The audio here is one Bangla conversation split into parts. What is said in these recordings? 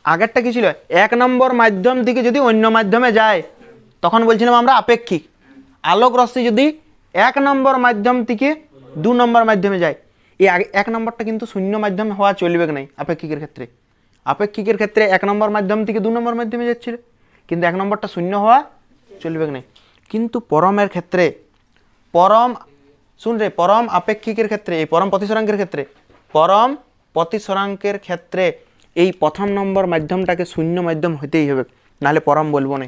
আগেরটা কি ছিল, এক নম্বর মাধ্যম থেকে যদি অন্য মাধ্যমে যায় তখন বলছিলাম আমরা আপেক্ষিক। আলোক রশ্মি যদি এক নম্বর মাধ্যম থেকে 2 নম্বর মাধ্যমে যায়, এই এক নম্বরটা কিন্তু শূন্য মাধ্যম হওয়া চলবে নাই আপেক্ষিকের ক্ষেত্রে। আপেক্ষিকের ক্ষেত্রে এক নম্বর মাধ্যম থেকে 2 নম্বর মাধ্যমে যাচ্ছিল, কিন্তু এক নম্বরটা শূন্য হওয়া চলবে নাই। কিন্তু পরমের ক্ষেত্রে, পরম শুন রে, পরম আপেক্ষিকের ক্ষেত্রে, এই পরম প্রতিসরাঙ্কের ক্ষেত্রে, পরম প্রতিসরাঙ্কের ক্ষেত্রে এই প্রথম নম্বর মাধ্যমটাকে শূন্য মাধ্যম হতেই হবে, নাহলে পরম বলবো না।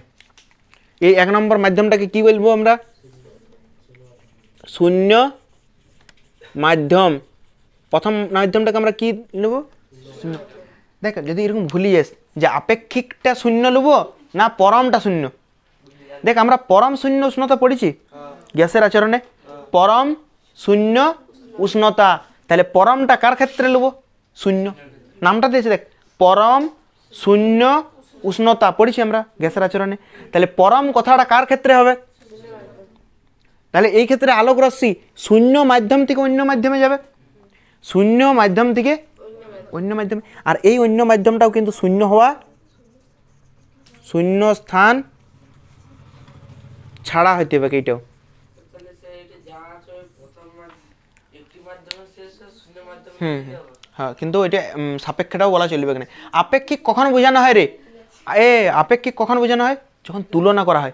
এই এক নম্বর মাধ্যমটাকে কি বলবো আমরা, শূন্য মাধ্যম। প্রথম মাধ্যমটাকে আমরা কি নেব, দেখ যদি এরকম ভুলি যাস যে আপেক্ষিকটা শূন্য নেব না পরমটা শূন্য। দেখ আমরা পরম শূন্য উষ্ণতা পড়েছি গ্যাসের আচরণে, পরম শূন্য উষ্ণতা, তাহলে পরমটা কার ক্ষেত্রে নেব, শূন্য। নামটা দিয়েছে দেখ, পরম শূন্য উষ্ণতা পড়েছি আমরা গ্যাসের আচরণে, তাহলে পরম কথাটা কার ক্ষেত্রে হবে, তাহলে এই ক্ষেত্রে আলোক রশ্মি শূন্য মাধ্যম থেকে অন্য মাধ্যমে যাবে, শূন্য মাধ্যম থেকে অন্য মাধ্যমে। আর এই অন্য মাধ্যমটাও কিন্তু শূন্য হওয়া, শূন্য স্থান ছাড়া হইতে হবে এইটাও। হ্যাঁ, কিন্তু এটা সাপেক্ষটাও বলা চলবে না। আপেক্ষিক কখন বোঝানো হয় রে, আপেক্ষিক কখন বোঝানো হয়, যখন তুলনা করা হয়।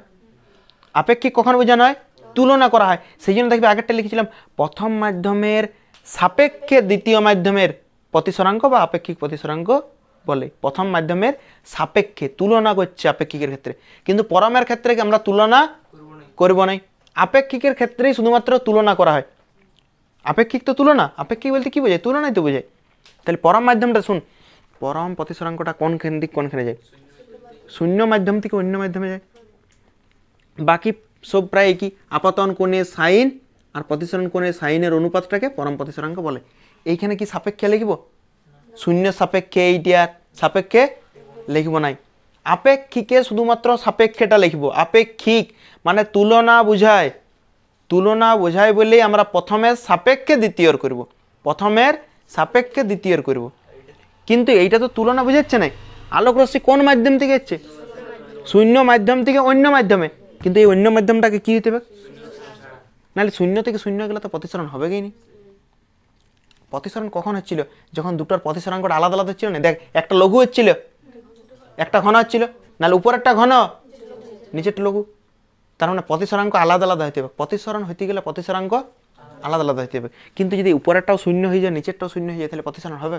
আপেক্ষিক কখন বোঝানো হয়, তুলনা করা হয়। সেই জন্য দেখবে আগেরটা লিখেছিলাম প্রথম মাধ্যমের সাপেক্ষে দ্বিতীয় মাধ্যমের প্রতিসরাঙ্ক বা আপেক্ষিক প্রতিসরাঙ্ক বলে। প্রথম মাধ্যমের সাপেক্ষে তুলনা করছে আপেক্ষিকের ক্ষেত্রে, কিন্তু পরমের ক্ষেত্রে আমরা তুলনা করব না। আপেক্ষিকের ক্ষেত্রেই শুধুমাত্র তুলনা করা হয়। আপেক্ষিক তো তুলনা, আপেক্ষিক বলতে কি বোঝায়, তুলনাই তো বোঝায়। তাহলে পরম মাধ্যমটা শুন, পরম প্রতিসরাঙ্কটা কোনখান দিক কোনখানে যায়, শূন্য মাধ্যম থেকে অন্য মাধ্যমে যায়। বাকি সব প্রায় একই, আপতন কোণে সাইন আর প্রতিসরণ কোণে সাইনের অনুপাতটাকে পরম প্রতিসরাঙ্ক বলে। এইখানে কি সাপেক্ষে লিখব, শূন্য সাপেক্ষে এইটা সাপেক্ষে লিখব নাই, আপেক্ষিকে শুধুমাত্র সাপেক্ষেটা লিখব। আপেক্ষিক মানে তুলনা বোঝায়, তুলনা বোঝায় বলেই আমরা প্রথমের সাপেক্ষে দ্বিতীয়র করব, প্রথমের সাপেক্ষে দ্বিতীয়র করব। কিন্তু এইটা তো তুলনা বোঝাচ্ছে না। আলোক রশ্মি কোন মাধ্যম থেকে যাচ্ছে, শূন্য মাধ্যম থেকে অন্য মাধ্যমে, কিন্তু এই অন্য মাধ্যমটাকে কি হতে হবে, নাহলে শূন্য থেকে শূন্য গেলে তো প্রতিসরণ হবে কি নি। প্রতিসরণ কখন হচ্ছিল, যখন দুটোর প্রতিসরাঙ্কটা আলাদা আলাদা হচ্ছিল না। দেখ একটা লঘু হচ্ছিল, একটা ঘন হচ্ছিল, নাহলে উপরেরটা ঘন নিচেরটা লঘু, তার মানে প্রতিসরাঙ্ক আলাদা আলাদা হইতে হবে। প্রতিসরণ হইতে গেলে প্রতিসরাঙ্ক আলাদা আলাদা হইতে হবে। কিন্তু যদি উপরেরটাও শূন্য হয়ে যায় নিচেরটাও শূন্য হয়ে যায়, তাহলে প্রতিসরণ হবে,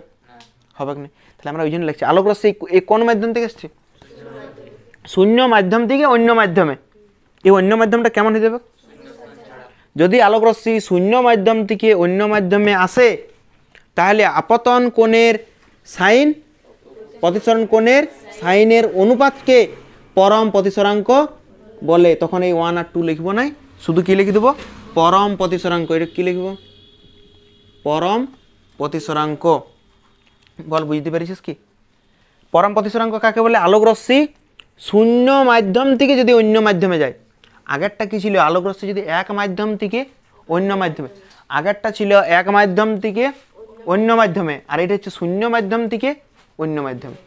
হবে না। তাহলে আমরা ওই জন্য লিখছি আলোক রশ্মি এই কোন মাধ্যম থেকে এসছে, শূন্য মাধ্যম থেকে অন্য মাধ্যমে। এই অন্য মাধ্যমটা কেমন হয়ে যাবে, যদি আলোক রশ্মি শূন্য মাধ্যম থেকে অন্য মাধ্যমে আসে, তাহলে আপতন কোণের সাইন প্রতিসরণ কোণের সাইনের অনুপাতকে পরম প্রতিসরাঙ্ক বলে। তখন এই 1 আর 2 লিখব নাই, শুধু কি লিখে দেবো, পরম প্রতিসরাঙ্ক। এটা কি লিখব, পরম প্রতিসরাঙ্ক। বল বুঝতে পারিস কি, পরম প্রতিসরাঙ্ক কাকে বলে, আলোক রশ্মি শূন্য মাধ্যম থেকে যদি অন্য মাধ্যমে যায়। আগেরটা কি ছিল, আলোক রশ্মি যদি এক মাধ্যম থেকে অন্য মাধ্যমে, আগেরটা ছিল এক মাধ্যম থেকে অন্য মাধ্যমে, আর এটা হচ্ছে শূন্য মাধ্যম থেকে অন্য মাধ্যমে।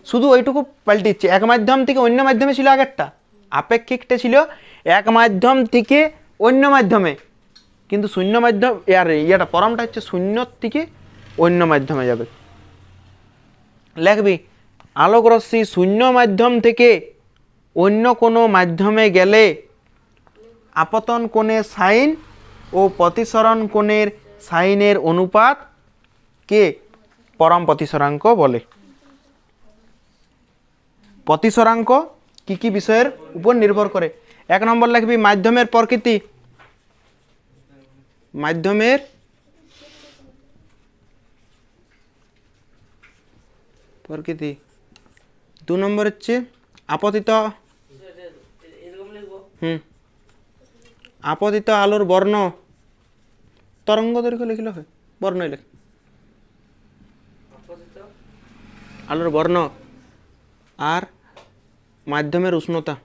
শুধু ওইটুকু পাল্টিচ্ছে, এক মাধ্যম থেকে অন্য মাধ্যমে ছিল আগেরটা, আপেক্ষিকটা ছিল এক মাধ্যম থেকে অন্য মাধ্যমে, কিন্তু শূন্য মাধ্যম আর ইয়েটা পরমটা হচ্ছে শূন্য থেকে অন্য মাধ্যমে যাবে। লিখবি আলোক রশ্মি শূন্য মাধ্যম থেকে অন্য কোনো মাধ্যমে গেলে আপতন কোণের সাইন ও প্রতিসরণ কোণের সাইনের অনুপাতকে পরম প্রতিসরাঙ্ক বলে। প্রতিসরাঙ্ক কি কি বিষয়ের উপর নির্ভর করে, 1 নম্বর লিখবি মাধ্যমের প্রকৃতি, মাধ্যমের প্রকৃতি। 2 নম্বর হচ্ছে আপতিত, আপতিত আলোর বর্ণ, তরঙ্গ দৈর্ঘ্য লিখলে হয়, বর্ণই লেখ, আলোর বর্ণ। আর মাধ্যমের উষ্ণতা।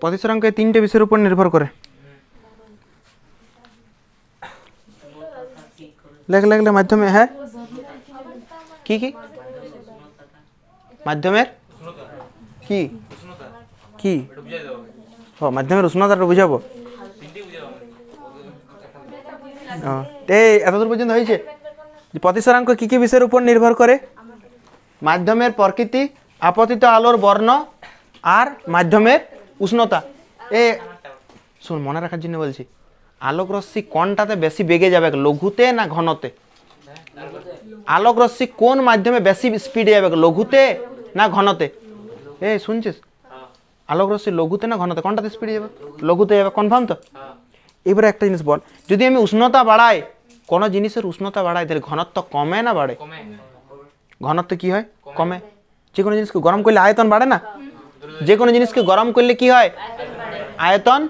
প্রতিসরাঙ্ক এই 3টে বিষয়ের উপর নির্ভর করে। লেখলে মাধ্যমে, হ্যাঁ কি কি মাধ্যমের কি কি ও মাধ্যমের উষ্ণতাটা বুঝাবো। এই এতদূর পর্যন্ত হয়েছে। প্রতিসরাঙ্ক কি কি বিষয়ের উপর নির্ভর করে? মাধ্যমের প্রকৃতি, আপতিত আলোর বর্ণ আর মাধ্যমের উষ্ণতা। এ শুন, মনে রাখার জন্য বলছি, আলোক রশ্মি কোনটাতে বেশি বেগে যাবে, লঘুতে না ঘনতে? আলোক রশ্মি কোন মাধ্যমে বেশি স্পিডে যাবে, লঘুতে না ঘনতে? এ শুনছিস, আলোক রশ্মি লঘুতে না ঘনতে, কোনটাতে স্পিডে যাবে? লঘুতে যাবে, কনফার্ম তো? এবারে একটা জিনিস বল, যদি আমি উষ্ণতা বাড়াই, কোন জিনিসের উষ্ণতা বাড়াই, তাহলে ঘনত্ব কমে না বাড়ে? ঘনত্ব কি হয়? কমে। যে কোনো জিনিসকে গরম করলে আয়তন বাড়ে না? যে কোনো জিনিসকে গরম করলে কি হয়? আয়তন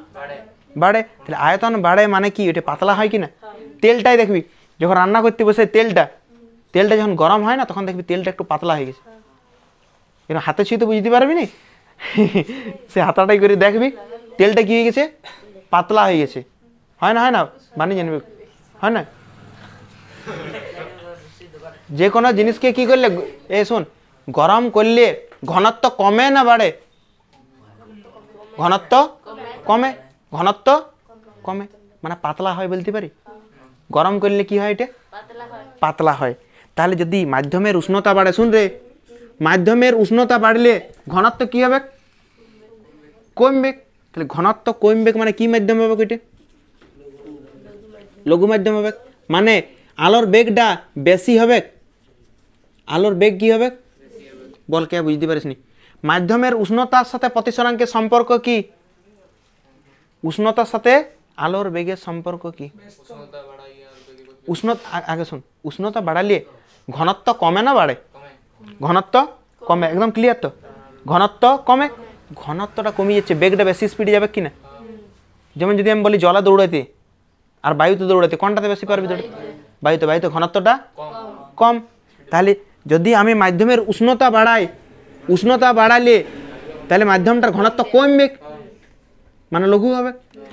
বাড়ে। তাহলে আয়তন বাড়ে মানে কি, এটা পাতলা হয় কি না? তেলটাই দেখবি যখন রান্না করতে বসে, তেলটা যখন গরম হয় না, তখন দেখবি তেলটা একটু পাতলা হয়ে গেছে। এরকম হাতে ছুঁয়ে তো বুঝতে পারবি না, সে হাতাটাই করে দেখবি তেলটা কি হয়ে গেছে, পাতলা হয়ে গেছে। হয় না? হয় না? বানিয়ে জানবি, হয় না? যে কোনো জিনিসকে কি করলে, এ শোন, গরম করলে ঘনত্ব কমে না বাড়ে? ঘনত্ব কমে। ঘনত্ব কমে মানে পাতলা হয় বলতে পারি। গরম করলে কি হয়? এটা পাতলা হয়। তাহলে যদি মাধ্যমের উষ্ণতা বাড়ে, শুন রে, মাধ্যমের উষ্ণতা বাড়লে ঘনত্ব কি হবে? কমবে। তাহলে ঘনত্ব কমবে মানে কি মাধ্যম হবে? এটা লঘু মাধ্যম হবে। মানে আলোর বেগটা বেশি হবে। আলোর বেগ কি হবে? বল, কে বুঝতে পারিস নি? মাধ্যমের উষ্ণতার সাথে প্রতিসরাঙ্কের সম্পর্ক কি? উষ্ণতার সাথে আলোর বেগের সম্পর্ক কি? উষ্ণতা, আগে শুন, উষ্ণতা বাড়ালে ঘনত্ব কমে না বাড়ে? ঘনত্ব কমে। একদম ক্লিয়ার তো? ঘনত্ব কমে। ঘনত্বটা কমে যাচ্ছে, বেগটা বেশি স্পিডে যাবে কি না? যেমন যদি আমি বলি জলে দৌড়াতে আর বায়ুতে দৌড়াতে, কোনটাতে বেশি পারবি দৌড়াতে? বায়ুতে। বায়ুতে ঘনত্বটা কম। তাহলে যদি আমি মাধ্যমের উষ্ণতা বাড়াই, উষ্ণতা বাড়ালে তাহলে মাধ্যমটার ঘনত্ব কমবে, মানে লঘু হবে।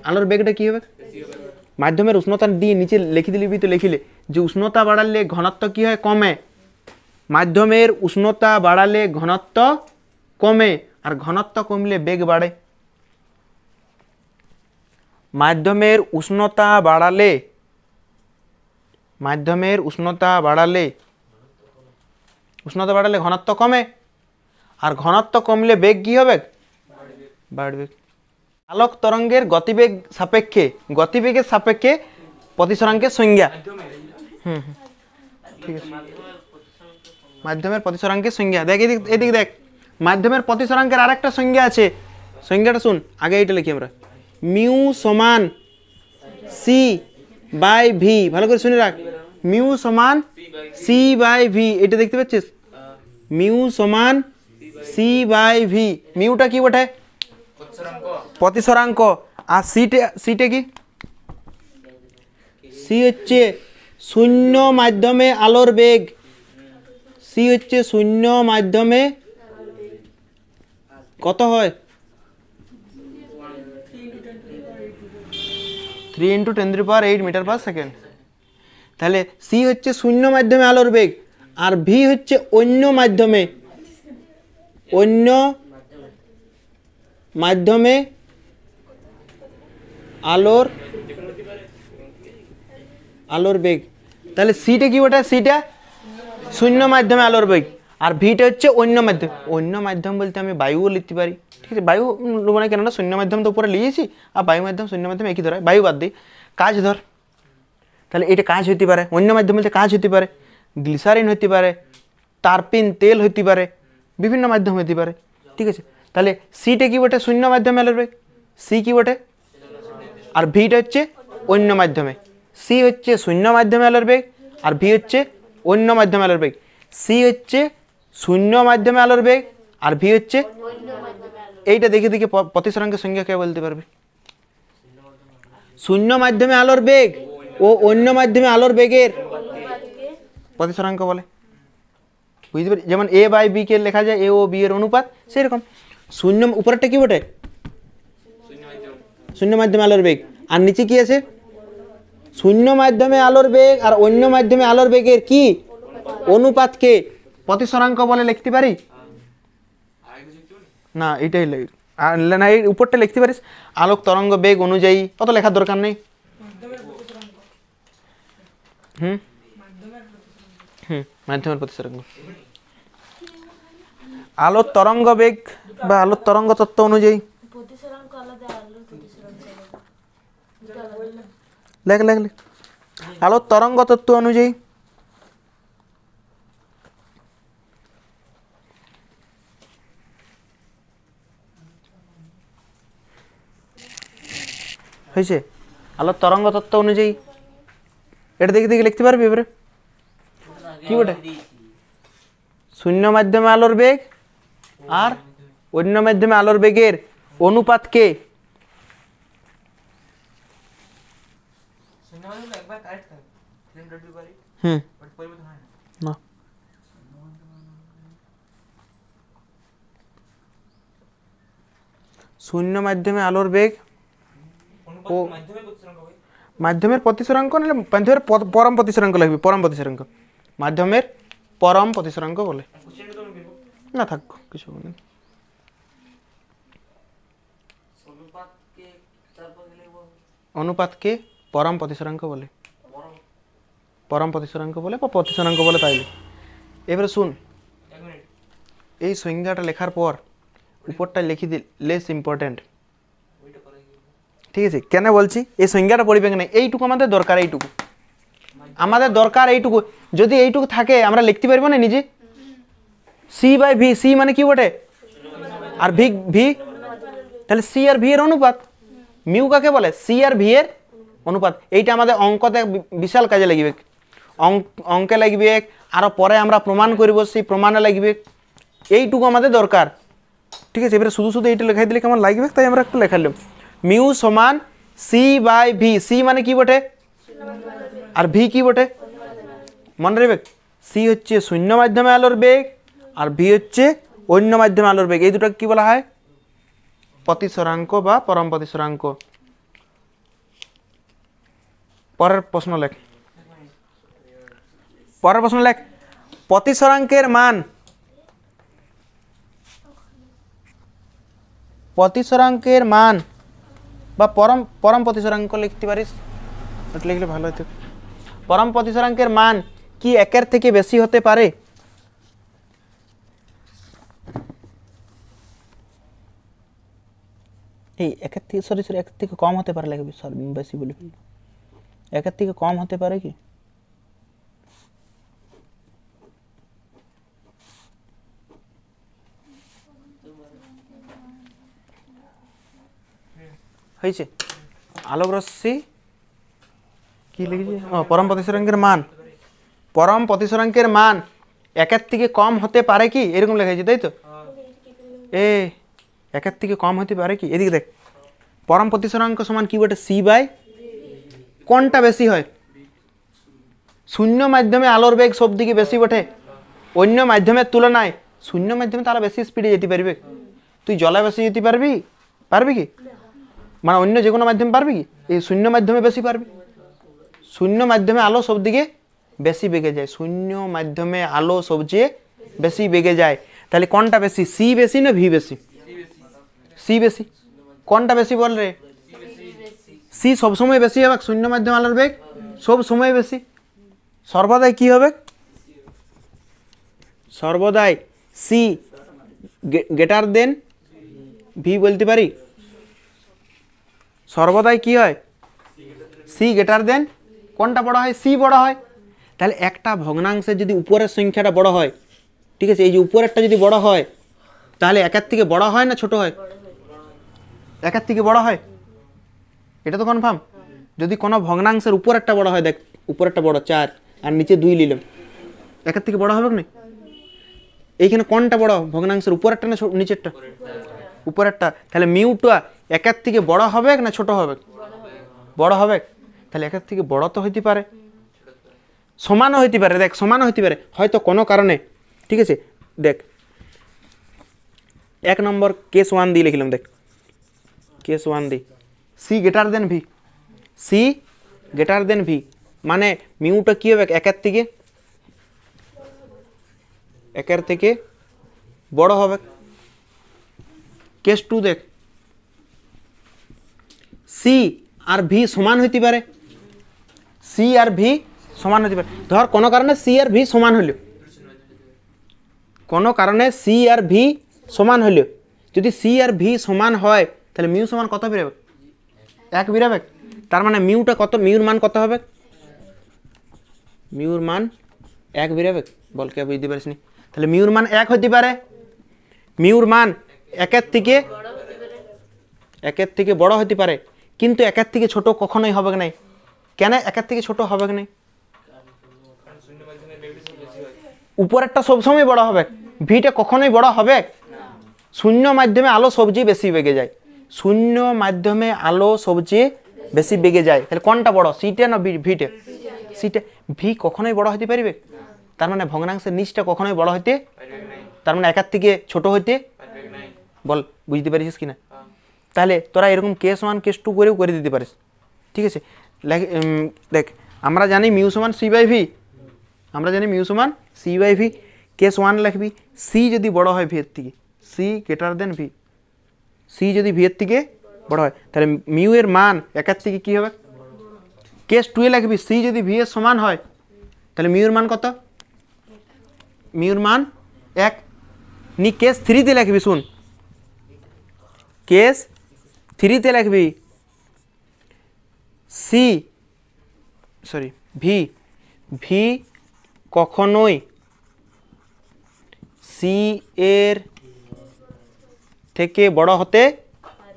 আলোর বেগটা কি হবে? মাধ্যমের উষ্ণতা দিয়ে নিচে লিখে দিবি তো, লিখিলে যে উষ্ণতা বাড়ালে ঘনত্ব কি হয়? কমে। মাধ্যমের উষ্ণতা বাড়ালে ঘনত্ব কমে, আর ঘনত্ব কমলে বেগ বাড়ে। মাধ্যমের উষ্ণতা বাড়ালে, মাধ্যমের উষ্ণতা বাড়ালে ঘনত্ব কমে, আর ঘনত্ব কমলে বেগ কি হবে? বাড়বে। আলোক তরঙ্গের গতিবেগ সাপেক্ষে, গতিবেগের সাপেক্ষে প্রতিসরাঙ্কের সংজ্ঞা। ঠিক আছে, মাধ্যমের প্রতিসরাঙ্কের সংজ্ঞা দেখ, এদিকে দেখ, মাধ্যমের প্রতিসরাঙ্কের আরেকটা সংজ্ঞা আছে। সংজ্ঞাটা শুন, আগে এইটা লিখি আমরা, মিউ সমান সি বাই ভি। ভালো করে শুনে রাখ, মিউ সমান সি বাই ভি। এটা দেখতে পাচ্ছিস? মিউ সমান সি বাই ভি। মিউটা কি বটে? প্রতিসরাঙ্ক। আর সিটা কি? সি হচ্ছে শূন্য মাধ্যমে আলোর বেগ। সি হচ্ছে শূন্য মাধ্যমে কত হয়? 3 × 10⁸ মিটার পার সেকেন্ড। তাহলে সি হচ্ছে শূন্য মাধ্যমে আলোর বেগ, আর ভি হচ্ছে অন্য মাধ্যমে, অন্য মাধ্যমে আলোর বেগ। তাহলে সিটা কি ওটা? সিটা শূন্য মাধ্যমে আলোর বেগ, আর ভিটা হচ্ছে অন্য মাধ্যম। অন্য মাধ্যম বলতে আমি বায়ুও লিখতে পারি। ঠিক আছে, বায়ু নেবো না, কেননা শূন্য মাধ্যম তো উপরে লিখেছি, আর বায়ু মাধ্যম শূন্য মাধ্যম একই ধরে, বায়ু বাদ দিই। কাজ ধর, তাহলে এটা কাজ হতে পারে। অন্য মাধ্যম বলতে কাজ হতে পারে, গ্লিসারিন হতে পারে, টারপিন তেল হতে পারে, বিভিন্ন মাধ্যম হতে পারে। ঠিক আছে, তাহলে সিটা কি বটে? শূন্য মাধ্যমে আলোর বেগ। সি কি বটে? আর ভিটা হচ্ছে অন্য মাধ্যমে। সি হচ্ছে শূন্য মাধ্যমে আলোর বেগ, আর ভি হচ্ছে অন্য মাধ্যমে আলোর বেগ। সি হচ্ছে শূন্য মাধ্যমে আলোর বেগ, আর ভি হচ্ছে, এইটা দেখে দেখে প্রতিসরাঙ্কের সংজ্ঞা কে বলতে পারবে? শূন্য মাধ্যমে আলোর বেগ ও অন্য মাধ্যমে আলোর বেগের প্রতিসরাঙ্ক বলে। বুঝতে পারি? যেমন এ বাই বি কে লেখা যায় এ ও বি এর অনুপাত, সেরকম শূন্য উপরেরটা কি বটে? শূন্য মাধ্যমে আলোর বেগ, আর নিচে কি আছে? শূন্য মাধ্যমে আলোর বেগ আর অন্য মাধ্যমে আলোর বেগের কি অনুপাতকে প্রতিসরাঙ্ক বলে লিখতে পারি না? এটাই না, এই উপরটা লিখতে পারিস আলোক তরঙ্গ বেগ অনুযায়ী, অত লেখার দরকার নেই। হুম হুম মাধ্যমের প্রতিসরাঙ্ক, আলোর তরঙ্গ বেগ বা আলোর তরঙ্গ তত্ত্ব অনুযায়ী লেখ লেখ লেখ আলোর তরঙ্গ তত্ত্ব অনুযায়ী হয়েছে। আলোর তরঙ্গ তত্ত্ব অনুযায়ী এটা দেখে দেখে লিখতে পারবি এবারে কি বটে? শূন্য মাধ্যমে আলোর বেগ আর অন্য মাধ্যমে আলোর বেগের অনুপাতকে না শূন্য মাধ্যমে আলোর বেগ ও মাধ্যমের প্রতিসরাঙ্ক, নাহলে মাধ্যমের পরম প্রতিসরাঙ্ক লাগবে। পরম প্রতিসরাঙ্ক মাধ্যমের পরম প্রতিসরাঙ্ক বলে না, থাক কিছু বলে অনুপাতকে পরম প্রতিসরাঙ্ক বলে, পরম প্রতিসরাঙ্ক বলে বা প্রতিসরাঙ্ক বলে তাইলে। এবারে শুন, এই সংজ্ঞাটা লেখার পর উপরটা লিখে দিল লেস ইম্পর্টেন্ট, ঠিক আছে? কেন বলছি এই সংজ্ঞাটা পড়িবে না, এইটুকু আমাদের দরকার, এইটুকু আমাদের দরকার, এইটুকু যদি এইটুকু থাকে আমরা লিখতে পারবো না নিজে। সি বাই ভি, সি মানে কি বটে আর ভি ভি, তাহলে সি আর ভি এর অনুপাত। মিউ কাকে বলে? সি আর ভি এর অনুপাত। এইটা আমাদের অঙ্কতে বিশাল কাজে লাগবে, অঙ্কে লাগবে, আরো পরে আমরা প্রমাণ করব, সেই প্রমাণে লাগবে। এইটুকু আমাদের দরকার, ঠিক আছে? এবারে শুধু শুধু এইটা লেখাই দিলে কেমন লাগবে, তাই আমরা একটু লেখালাম মিউ সমান সি বাই ভি। সি মানে কি বটে আর ভি কি বটে মনে রাখবে? সি হচ্ছে শূন্য মাধ্যমে আলোর বেগ আর ভি হচ্ছে অন্য মাধ্যমে আলোর বেগ। এই দুটোকে কি বলা হয়? প্রতিসরাঙ্ক বা পরম প্রতিসরাঙ্ক। পরের প্রশ্ন লেখ, পরের প্রশ্ন লেখ। প্রতিসরাঙ্কের মান, প্রতিসরাঙ্কের মান বা পরম পরম প্রতিসরাঙ্ক লিখতে পারিস, লিখলে ভালো হতো। পরম প্রতিসরাঙ্কের মান কি একের থেকে বেশি হতে পারে? এই একের থেকে সরি একের থেকে কম হতে পারে লাগবে, বেশি বলে ফেলবো। একের থেকে কম হতে পারে কি? হয়েছে আলোক রশ্মি কি লিখেছি? পরম প্রতিসরাঙ্কের মান, পরম প্রতিসরাঙ্কের মান একের থেকে কম হতে পারে কি, এরকম লেখা, তাই তো? এ একের থেকে কম হতে পারে কি? এদিকে দেখ, পরম প্রতিসরাঙ্ক সমান কি বটে? সি বাই কোনটা বেশি হয়? শূন্য মাধ্যমে আলোর বেগ সব দিকে বেশি বটে, অন্য মাধ্যমের তুলনায়। শূন্য মাধ্যমে তারা বেশি স্পিডে যেতে পারবে, তুই জলে বেশি যেতে পারবি? পারবি কি? মানে অন্য যে কোনো মাধ্যমে পারবি কি? এই শূন্য মাধ্যমে বেশি পারবি। শূন্য মাধ্যমে আলো সব দিকে বেশি বেগে যায়, শূন্য মাধ্যমে আলো সবচেয়ে বেশি বেগে যায়। তাহলে কোনটা বেশি, সি বেশি না ভি বেশি? সি বেশি। কোনটা বেশি বল রে? সি সবসময় বেশি হবে, শূন্য মাধ্যমে আলোর বেগ সব সময় বেশি। সর্বদাই কি হবে? সর্বদাই সি গ্রেটার দেন ভি বলতে পারি। সর্বদাই কি হয়? সি গ্রেটার দেন কোনটা বড় হয়? সি বড় হয়। তাহলে একটা ভগ্নাংশের যদি উপরের সংখ্যাটা বড় হয়, ঠিক আছে, এই যে উপরেরটা যদি বড় হয়, তাহলে একের থেকে বড় হয় না ছোট হয়? একের থেকে বড় হয়, এটা তো কনফার্ম। যদি কোনো ভগ্নাংশের উপরেরটা বড় হয়, দেখ উপরেরটা বড় 4 আর নিচে 2 নিলাম, একের থেকে বড় হবে না? এইখানে কোনটা বড়, ভগ্নাংশের উপরেরটা না নিচেরটা? উপরেরটা। তাহলে মিউটা একের থেকে বড় হবে না ছোট হবে? বড় হবে। তাহলে একের থেকে বড় তো হইতে পারে, সমানও হইতে পারে। দেখ সমানও হইতে পারে হয়তো কোনো কারণে, ঠিক আছে? দেখ 1 নম্বর কেস 1 দিয়ে লিখলাম, দেখ case 1 the C greater than V, C greater than V, মানে মিউটা কি হবে একের থেকে বড় হবে। কেস 2 দেখ, সি আর ভি সমান হইতে পারে, সি আর ভি সমান হইতে পারে। ধর কোনো কারণে সি আর ভি সমান হইল, কোনো কারণে সি আর ভি সমান হইল, যদি সি আর ভি সমান হয় তাহলে মিউ সমান কত বেরোবে? 1 বেরোবে। তার মানে মিউটা কত, মিউর মান কত হবে? মিউর মান 1 বেরোবে। বল কে বুঝতে পারিস নি? তাহলে মিউর মান 1 হইতে পারে, মিউর মান একের থেকে বড় হতে পারে, কিন্তু একের থেকে ছোট কখনোই হবে না। কেন একের থেকে ছোট হবে না? উপরেরটা সবসময় বড় হবে, ভিটা কখনোই বড় হবে। শূন্য মাধ্যমে আলো সবচেয়ে বেশি বেগে যায়, শূন্য মাধ্যমে আলো সবচেয়ে বেশি বেগে যায়। তাহলে কোনটা বড়, সিটা না ভিটা? সিটা। ভি কখনোই বড় হতে পারবে, তার মানে ভগ্নাংশের নিচটা কখনোই বড় হইতে, তার মানে একের থেকে ছোট হইতে। বল বুঝতে পারিস কিনা? তাহলে তোরা এরকম কেস 1 কেস 2 করেও করে দিতে পারিস, ঠিক আছে। দেখ আমরা জানি মিউ সমান সি বাই ভি, আমরা জানি মিউ সমান সি বাই ভি। কেস 1 লিখবি, সি যদি বড় হয় ভি এর থেকে, C greater than V, C যদি ভি এর থেকে বড় হয় তাহলে মিউ এর মান একের থেকে কি হবে? কেস 2 এ লিখবি, সি যদি ভি এর সমান হয় তাহলে মিউর মান কত? মিউর মান 1 নি। কেস 3 তে লিখবি, শুন, কেস 3 তে লিখবি সি সরি ভি, ভি কখনোই সি এর থেকে বড় হতে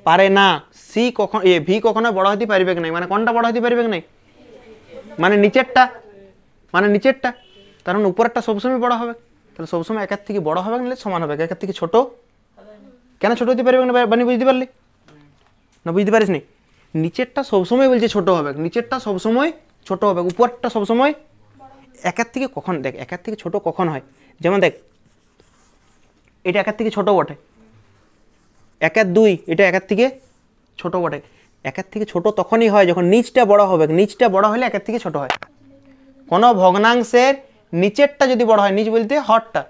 পারে না। সি কখন ভি কখনো বড় হতে পারবে না, মানে কোনটা বড় হতে পারবে না? মানে নিচেরটা, মানে নিচেরটা। তার মানে উপরেরটা সবসময় বড় হবে, তাহলে সবসময় একের থেকে বড় হবে না, সমান হবে। একের থেকে ছোট কেন ছোট হতে পারবে না? বানি বুঝতে পারলি না? বুঝতে পারিস নি? নিচেরটা সবসময় বলছে ছোট হবে, নিচেরটা সবসময় ছোট হবে, উপরটা সবসময় একের থেকে কখন, দেখ একের থেকে ছোট কখন হয়, যেমন দেখ এটা একের থেকে ছোট বটে, 1 2, এটা একের থেকে ছোট বটে। একের থেকে ছোট তখনই হয় যখন নিচটা বড় হবে, নিচটা বড় হলে একের থেকে ছোট হয়। কোনো ভগ্নাংশের নিচেরটা যদি বড় হয়, নিচ বলতে হরটা,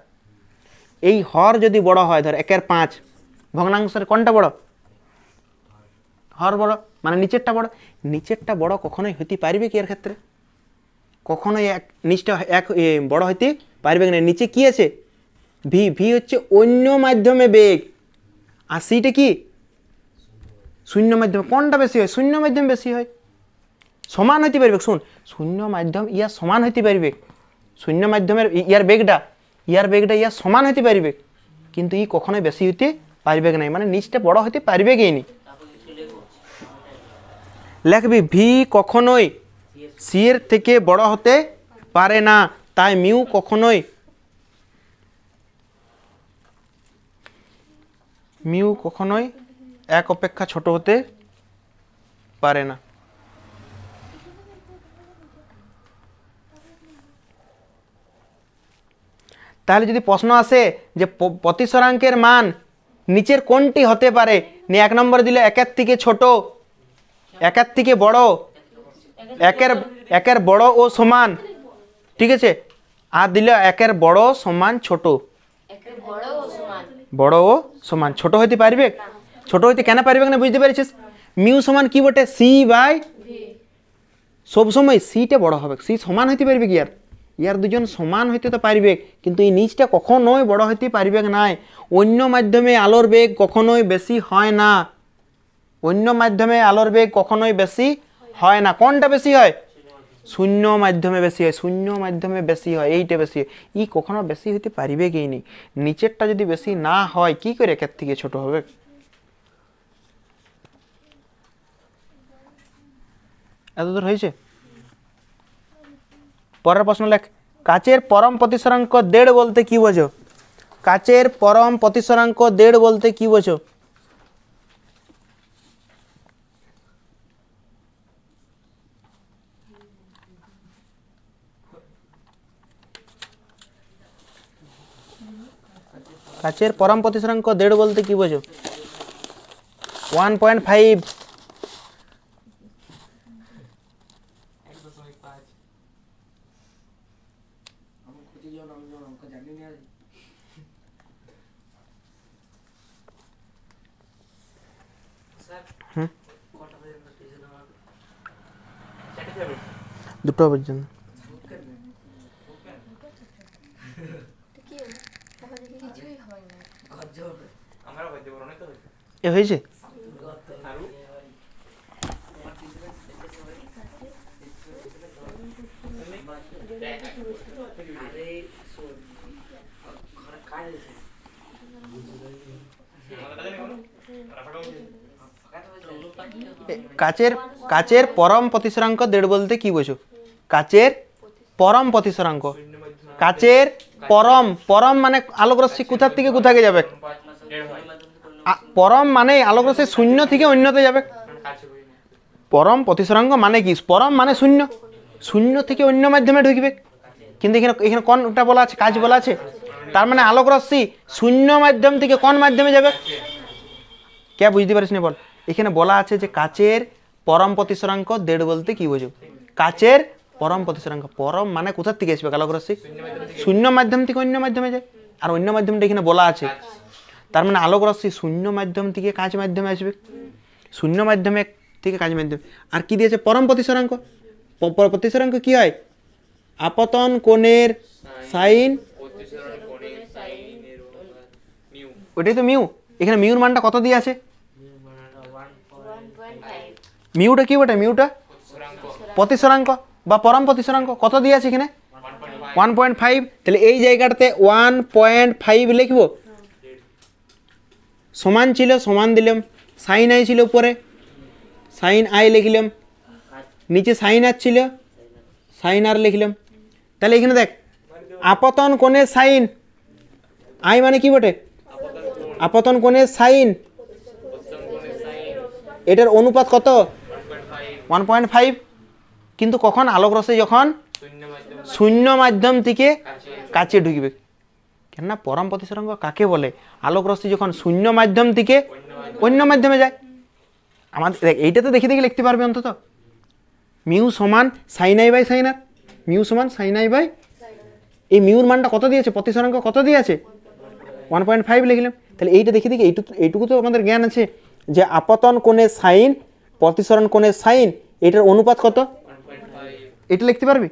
এই হর যদি বড় হয়, ধর 1/5, ভগ্নাংশের কোনটা বড়? হর বড়, মানে নিচেরটা বড়। নিচেরটা বড় কখনোই হতে পারবে কি এর ক্ষেত্রে? কখনোই নিচটা বড় হইতে পারবে না। নিচে কি আছে? ভি, ভি হচ্ছে অন্য মাধ্যমে বেগ, আর সিটা কি? শূন্য মাধ্যমে। কোনটা বেশি হয়? শূন্য মাধ্যম বেশি হয়, সমান হইতে পারবে। শুন, শূন্য মাধ্যম ইয়ার সমান হইতে পারবে, শূন্য মাধ্যমের ইয়ার বেগটা ইয়ার সমান হইতে পারবে, কিন্তু ই কখনোই বেশি হইতে পারবে না, মানে নিচটা বড় হইতে পারবে কি? লিখবি ভি কখনোই সি এর থেকে বড় হতে পারে না, তাই মিউ কখনোই এক অপেক্ষা ছোট হতে পারে না। তাহলে যদি প্রশ্ন আসে যে প্রতিসরাঙ্কের মান নিচের কোনটি হতে পারে, নি 1 নম্বর দিলে একের থেকে ছোট, একের থেকে বড়, একের বড় ও সমান, ঠিক আছে, আর দিলে একের বড় সমান ছোট, বড় ও সমান। ছোট হইতে পারবে? ছোট হইতে কেন পারবে না বুঝতে পারছিস? মিউ সমান কি বটে? সি বাই, সবসময় সিটা বড় হবে, সি সমান হইতে পারবে কি? ইয়ার দুজন সমান হইতে তো পারবে, কিন্তু এই নিচটা কখনোই বড় হইতে পারবে না। অন্য মাধ্যমে আলোর বেগ কখনোই বেশি হয় না, অন্য মাধ্যমে আলোর বেগ কখনোই বেশি হয় না। কোনটা বেশি হয়? শূন্য মাধ্যমে বেশি হয়, শূন্য মাধ্যমে বেশি হয়, এইটা বেশি হয়। ই কখনো বেশি হইতে পারবে কি নি? নিচেরটা যদি বেশি না হয় কি করে একের থেকে ছোট হবে? এতদূর হয়েছে? পরের প্রশ্ন লেখ, কাচের পরম প্রতিসরাঙ্ক 1.5 বলতে কি বোঝো? কাচের পরম প্রতিসরাঙ্ক 1.5 বলতে কি বোঝো? কাচের পরম প্রতিসরাঙ্ক 1.5 বলতে কি বোঝো? 1.5, দুটো পর্যন্ত এ হয়েছে। কাচের কাচের পরম প্রতিসরাঙ্ক দেড় বলতে কি বোঝো? কাচের পরম প্রতিসরাঙ্ক, কাচের পরম, পরম মানে আলোক রশ্মি কোথার থেকে কোথাকে যাবে? পরম মানে আলোক রশ্মি শূন্য থেকে অন্যতে যাবে। পরম প্রতিসরাঙ্ক মানে কি? পরম মানে শূন্য, শূন্য থেকে অন্য মাধ্যমে ঢুকবে। কিন্তু এখানে এখানে কোনটা বলা আছে? কাচ বলা আছে। তার মানে আলোক রশ্মি শূন্য মাধ্যম থেকে কোন মাধ্যমে যাবে? কে বুঝতে পারিস না বল? এখানে বলা আছে যে কাচের পরম প্রতিসরাঙ্ক দেড় বলতে কি বোঝো? কাচের পরম প্রতিসরাঙ্ক, পরম মানে কোথার থেকে আসবে আলোক রশ্মি? শূন্য মাধ্যম থেকে অন্য মাধ্যমে যায়। আর অন্য মাধ্যমটা এখানে বলা আছে, তার মানে আলোক রশ্মি শূন্য মাধ্যম থেকে কাচ মাধ্যমে আসবে, শূন্য মাধ্যমে থেকে কাচ মাধ্যমে। আর কি দিয়েছে? পরম প্রতিসরাঙ্ক। প্রতিসরাঙ্ক কি হয়? আপতন কোণের সাইন, ওটাই তো মিউ। এখানে মিউর মানটা কত দিয়ে আছে? মিউটা কি বটে? মিউটা প্রতিসরাঙ্ক বা পরম প্রতিসরাঙ্ক কত দিয়ে আছে এখানে? 1.5। তাহলে এই জায়গাটাতে 1.5 লিখবো। সমান ছিল সমান দিলাম, সাইন আই ছিল উপরে, সাইন আই লিখলাম, নিচে সাইন আর ছিল, সাইন আর লিখলাম। তাহলে এখানে দেখ, আপতন কোণের সাইন, আই মানে কি বটে? আপতন কোণের সাইন, এটার অনুপাত কত? 1.5। কিন্তু কখন? আলোক রশ্মি যখন শূন্য মাধ্যম থেকে কাছে ঢুকবে। কেননা পরম প্রতিসরাঙ্ক কাকে বলে? আলোক রশ্মি যখন শূন্য মাধ্যম থেকে অন্য মাধ্যমে যায়। আমাদের এইটা তো দেখে দেখে লিখতে পারবে অন্তত। মিউ সমান sine i by sine r, mu সমান সাইন আই বাই, এই মিউর মানটা কত দিয়েছে? প্রতিসরাঙ্ক কত দিয়েছে? 1.5 লিখলাম। তাহলে এইটা দেখে দেখি এইটুকু তো আমাদের জ্ঞান আছে যে আপতন কোণের সাইন, প্রতিসরণ কোণের সাইন, এটার অনুপাত কত? এটা লিখতে পারবি?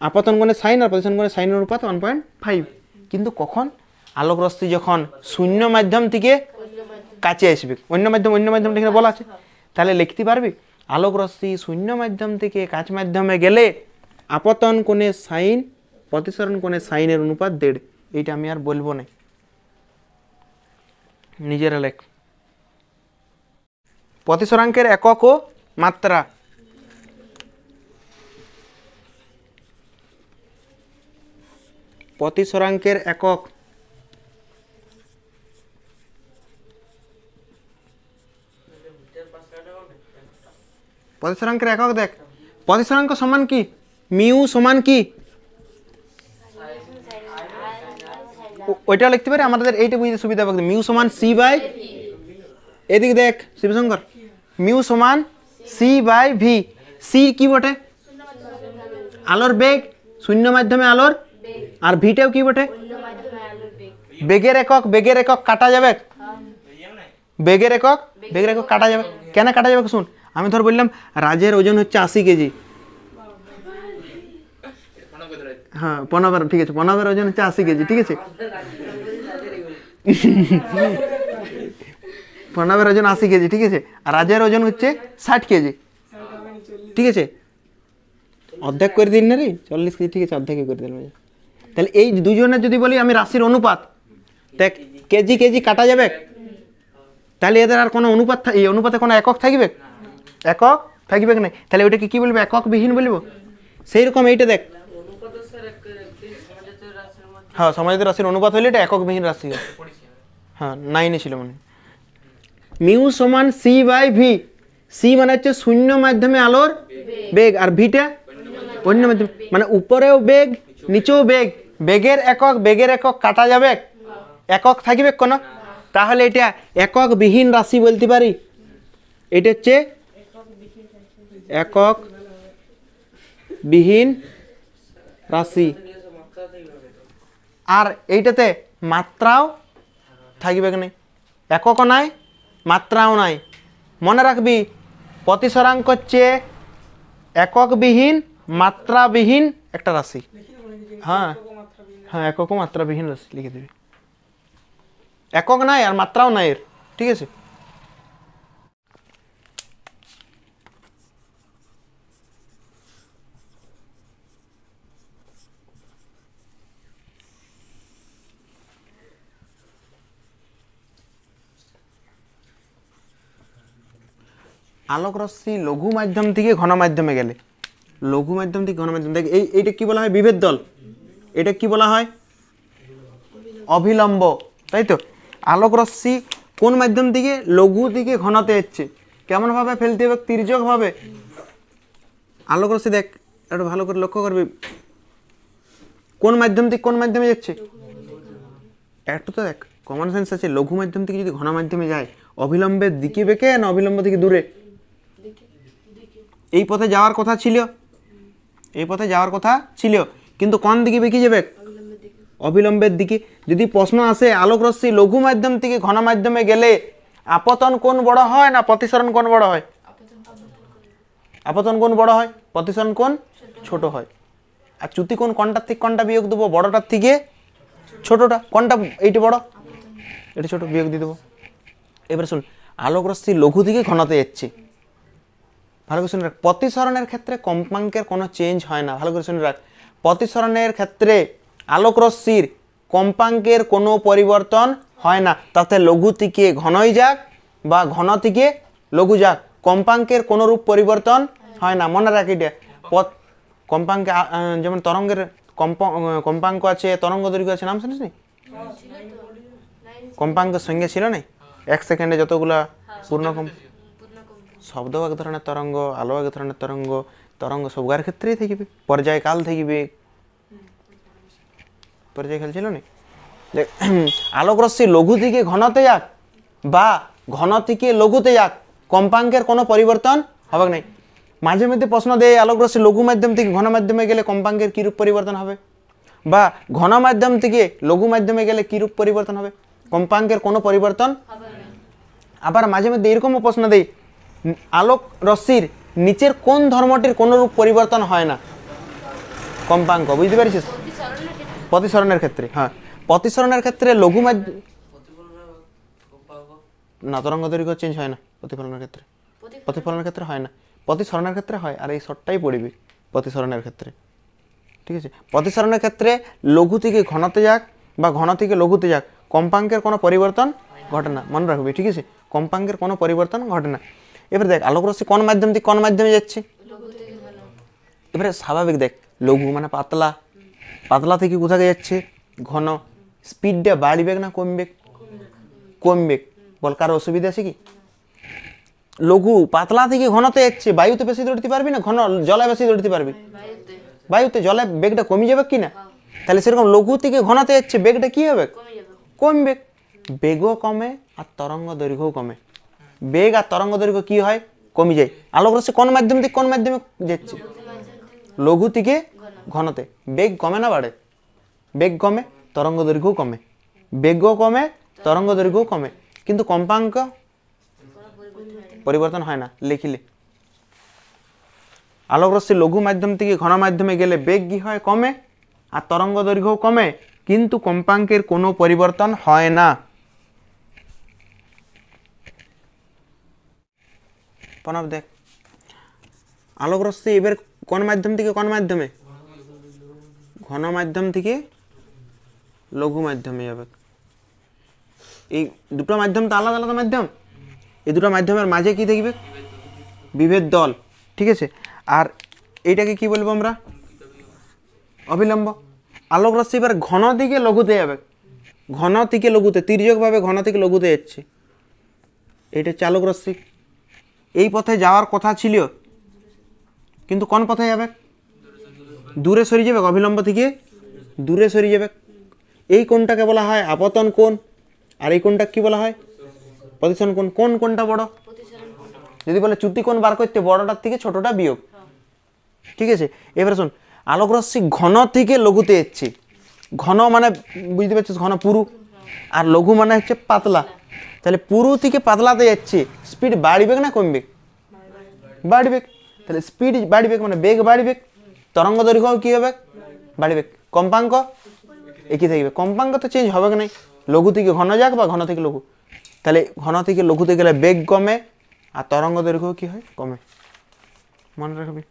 আপতন কোণের সাইন আর প্রতিসরণ কোণের সাইনের অনুপাত 1.5। কিন্তু কখন? আলোক রশ্মি যখন শূন্য মাধ্যম থেকে কাছে আসবে, অন্য মাধ্যমটা এখানে বলা আছে। তাহলে লিখতে পারবি আলোক রশ্মি শূন্য মাধ্যম থেকে কাছ মাধ্যমে গেলে আপতন কোণের সাইন, প্রতিসরণ কোণের সাইনের অনুপাত 1.5। এইটা আমি আর বলবো না, নিজেরা লেখ। প্রতিসরাঙ্কের একক ও মাত্রা। প্রতিসরাঙ্কের একক, প্রতিসরাঙ্কের একক দেখ। প্রতিসরাঙ্ক সমান কি? মিউ সমান কি? ওইটা লিখতে পারি, আমাদের এইটা বুঝতে সুবিধা হবে। মিউ সমান সি বাই, এদিকে দেখ শিবশঙ্কর, মিউ সমান সি বাই ভি। সি কি বটে? আলোর বেগ, শূন্য মাধ্যমে আলোর। আর ভিটাও কি বটে? বেগের একক। বেগের একক কাটা যাবে, বেগের একক, বেগের একক কাটা যাবে। কেন কাটা যাবে শুন, আমি ধর বললাম রাজের ওজন হচ্ছে 80 কেজি। হ্যাঁ পনবের, ঠিক আছে, পনবের ওজন হচ্ছে 80 কেজি, ঠিক আছে। পনবের ওজন 80 কেজি, ঠিক আছে। আর রাজের ওজন হচ্ছে 60 কেজি, ঠিক আছে। অর্ধেক করে দিন না রে, 40 কেজি, ঠিক আছে, অর্ধেকই করে দিন। তাহলে এই দুজনের যদি বলি আমি রাশির অনুপাত, দেখ কেজি কেজি কাটা যাবে, তাহলে এদের আর কোনো অনুপাত, এই অনুপাতে কোনো একক থাকবে? একক থাকবে না। তাহলে ওইটাকে কি বলবো? একক বিহীন বলবো। সেই রকম এইটা দেখ, হ্যাঁ সমাজিত রাশির অনুপাত হলে এটা একক বিহীন রাশি হয়। হ্যাঁ 9-এ ছিল মানে। মিউ সমান সি বাই ভি। সি মানে হচ্ছে শূন্য মাধ্যমে আলোর বেগ, আর ভিটা অন্য মাধ্যমে, মানে উপরেও বেগ নিচেও বেগ। বেগের একক, বেগের একক কাটা যাবে, একক থাকবে কোনো? তাহলে এটা একক বিহীন রাশি বলতে পারি। এটা হচ্ছে একক বিহীন রাশি। আর এইটাতে মাত্রাও থাকবে কি নাই, একক নাই মাত্রাও নাই। মনে রাখবি প্রতিসরাঙ্ক হচ্ছে এককবিহীন মাত্রাবিহীন একটা রাশি। হ্যাঁ হ্যাঁ, একক ও মাত্রাবিহীন রাশি লিখে দিবি, একক নাই আর মাত্রাও নাই এর, ঠিক আছে। আলোক রশ্মি লঘু মাধ্যম থেকে ঘন মাধ্যমে গেলে, লঘু মাধ্যম থেকে ঘন মাধ্যম থেকে এইটা কি বলা হয়, বিভেদ দল। এটা কি বলা হয়, অভিলম্ব, তাই তো। আলোক রশ্মি কোন মাধ্যম থেকে, লঘু থেকে ঘনতে যাচ্ছে, কেমন ভাবে ফেলতে হবে, তির্যক ভাবে। আলোক রশ্মি দেখ একটু ভালো করে লক্ষ্য করবি, কোন মাধ্যম থেকে কোন মাধ্যমে যাচ্ছে, একটু তো দেখ কমন সেন্স আছে। লঘু মাধ্যম থেকে যদি ঘন মাধ্যমে যায়, অবিলম্বের দিকে বেঁকে না অবিলম্ব থেকে দূরে, এই পথে যাওয়ার কথা ছিল, এই পথে যাওয়ার কথা ছিল, কিন্তু কোন দিকে বেঁকে যাবে, অবিলম্বের দিকে। যদি প্রশ্ন আসে আলোক রশ্মি লঘু মাধ্যম থেকে ঘন মাধ্যমে গেলে আপতন কোণ বড় হয় না প্রতিসরণ কোণ বড় হয়, আপতন কোণ বড় হয়, প্রতিসরণ কোণ ছোট হয়। আর চ্যুতি কোণ কোনটার থেকে কোনটা বিয়োগ দেবো, বড়টার থেকে ছোটটা, কোনটা এইটা বড় এটা ছোট, বিয়োগ দিয়ে দেবো। এবারে শুন, আলোক রশ্মি লঘু থেকে ঘনতে যাচ্ছে, ভালো করে শুনে রাখ। প্রতিসরণের ক্ষেত্রে কম্পাঙ্কের কোনো চেঞ্জ হয় না, ভালো করে শুনে রাখ। প্রতিসরণের ক্ষেত্রে আলোক রশ্মির কম্পাঙ্কের কোনো পরিবর্তন হয় না, তাতে লঘু থেকে ঘনই যাক বা ঘন থেকে লঘু যাক, কম্পাঙ্কের কোনো রূপ পরিবর্তন হয় না। মনে রাখ এটা কম্পাঙ্কে, যেমন তরঙ্গের কম্পাঙ্ক আছে, তরঙ্গ দৈর্ঘ্য আছে, নাম শুনিস নি? কম্পাঙ্কের সঙ্গে ছিল না, 1 সেকেন্ডে যতগুলা পূর্ণ শব্দ এক ধরনের তরঙ্গ, আলো এক ধরনের তরঙ্গ, তরঙ্গ সবগার ক্ষেত্রেই থাকবে, পর্যায়কাল থাকবে, পর্যায়কাল ছিল না। আলোক রশ্মি লঘু থেকে ঘনতে যাক বা ঘন থেকে লঘুতে যাক, কম্পাঙ্কের কোনো পরিবর্তন হবে না। মাঝে মধ্যে প্রশ্ন দেয় আলোক রশ্মি লঘু মাধ্যম থেকে ঘন মাধ্যমে গেলে কম্পাঙ্কের কী রূপ পরিবর্তন হবে, বা ঘন মাধ্যম থেকে লঘু মাধ্যমে গেলে কী রূপ পরিবর্তন হবে, কম্পাঙ্কের কোনো পরিবর্তন। আবার মাঝে মধ্যে এরকমও প্রশ্ন দেয় আলোক রশ্মির নিচের কোন ধর্মটির কোনো রূপ পরিবর্তন হয় না, কম্পাঙ্ক, বুঝতে পারছিস? প্রতিসরণের ক্ষেত্রে, হ্যাঁ প্রতিসরণের ক্ষেত্রে লঘু মাধ্যম না, তরঙ্গ দৈর্ঘ্য চেঞ্জ হয় না প্রতিফলনের ক্ষেত্রে, প্রতিফলনের ক্ষেত্রে হয় না, প্রতিসরণের ক্ষেত্রে হয়। আর এই শর্টটাই পড়বি প্রতিসরণের ক্ষেত্রে, ঠিক আছে। প্রতিসরণের ক্ষেত্রে লঘু থেকে ঘনতে যাক বা ঘন থেকে লঘুতে যাক, কম্পাঙ্কের কোনো পরিবর্তন ঘটে না, মনে রাখবি, ঠিক আছে, কম্পাঙ্কের কোনো পরিবর্তন ঘটে না। এবারে দেখ আলোক রশ্মি কোন মাধ্যম থেকে কোন মাধ্যমে যাচ্ছে, এবারে স্বাভাবিক দেখ, লঘু মানে পাতলা, পাতলা থেকে কোথায় যাচ্ছে ঘন, স্পিডটা বাড়বে না কমবে, কমবে, বল কারো অসুবিধা আছে কি? লঘু পাতলা থেকে ঘনতে যাচ্ছে, বায়ুতে বেশি দৌড়তে পারবি না, ঘন জলে বেশি দৌড়তে পারবি, বায়ুতে, জলে বেগটা কমে যাবে কি না, তাহলে সেরকম লঘু থেকে ঘনতে যাচ্ছে, বেগটা কি হবে, কমবে, বেগও কমে আর তরঙ্গ দৈর্ঘ্যও কমে, বেগ আর তরঙ্গ দৈর্ঘ্য কি হয়, কমে যায়। আলোক রশ্মি কোন মাধ্যম থেকে কোন মাধ্যমে যাচ্ছে, লঘু থেকে ঘনতে, বেগ কমে না বাড়ে, বেগ কমে তরঙ্গ দৈর্ঘ্যও কমে, বেগও কমে তরঙ্গ দৈর্ঘ্যও কমে, কিন্তু কম্পাঙ্ক পরিবর্তন হয় না। লিখিলে আলোক রশ্মি লঘু মাধ্যম থেকে ঘন মাধ্যমে গেলে বেগ কি হয়, কমে, আর তরঙ্গ দৈর্ঘ্যও কমে, কিন্তু কম্পাঙ্কের কোনো পরিবর্তন হয় না। প্রণব দেখ আলোক রশ্মি এবার কোন মাধ্যম থেকে কোন মাধ্যমে, ঘন মাধ্যম থেকে লঘু মাধ্যমে যাবে। এই দুটো মাধ্যম তো আলাদা আলাদা মাধ্যম, এই দুটো মাধ্যমের মাঝে কি থাকবে, বিভেদ দল, ঠিক আছে। আর এইটাকে কি বলবো আমরা, অবিলম্ব। আলোক রশ্মি এবার ঘন থেকে লঘুতে যাবে, ঘন থেকে লঘুতে, তির্যকভাবে ঘন থেকে লঘুতে যাচ্ছে, এইটা হচ্ছে আলোক রশ্মি। এই পথে যাওয়ার কথা ছিল, কিন্তু কোন পথে যাবে, দূরে সরে যাবে, অবিলম্ব থেকে দূরে সরে যাবে। এই কোণটাকে বলা হয় আপতন কোণ, আর এই কোণটা কি বলা হয়, প্রতিসরণ কোণ। কোন কোণটা বড়, যদি বলে চ্যুতি কোণ বার করতে, বড়টার থেকে ছোটটা বিয়োগ, ঠিক আছে। এবারে শোন, আলোক রশ্মি ঘন থেকে লঘুতে যাচ্ছে, ঘন মানে বুঝতে পারছিস, ঘন পুরু, আর লঘু মানে হচ্ছে পাতলা। তাহলে পুরু থেকে পাতলাতে যাচ্ছে, স্পিড বাড়বে না কমবে? বাড়বে। তাহলে স্পিড বাড়বে মানে বেগ বাড়বে, তরঙ্গ দৈর্ঘ্য কি হবে? বাড়বে। কম্পাঙ্ক একই থাকবে, কম্পাঙ্ক তো চেঞ্জ হবে না, লঘু থেকে ঘন যাক বা ঘন থেকে লঘু। তাহলে ঘন থেকে লঘুতে গেলে বেগ কমে আর তরঙ্গ দৈর্ঘ্য কি হয়? কমে। মনে রাখবি।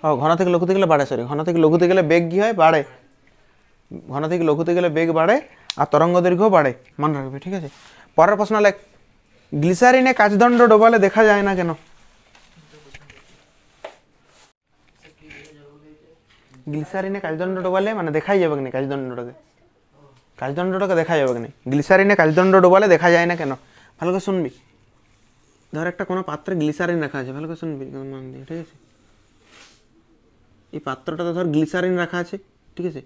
ও ঘন থেকে লঘুতে গেলে বাড়ে, সরি, ঘন থেকে লঘুতে গেলে বেগ কি হয়? বাড়ে। ঘন থেকে লঘুতে গেলে বেগ বাড়ে আর তরঙ্গ দৈর্ঘ্য বাড়ে, মনে রাখবি, ঠিক আছে। পরের প্রশ্ন লেখ, গ্লিসারিনে কাচদণ্ড ডোবালে দেখা যায় না কেন? গ্লিসারিনে কাচদণ্ড ডোবালে মানে দেখাই যাবে না কাচদণ্ডটাকে, কাচদণ্ডটাকে দেখা যাবে না। গ্লিসারিনে কাচদণ্ড ডোবালে দেখা যায় না কেন? ভালো করে শুনবি। ধর একটা কোনো পাত্রে গ্লিসারিন রাখা আছে, ভালো করে শুনবি, ঠিক আছে। এই পাত্রটাতে ধর গ্লিসারিন রাখা আছে, ঠিক আছে,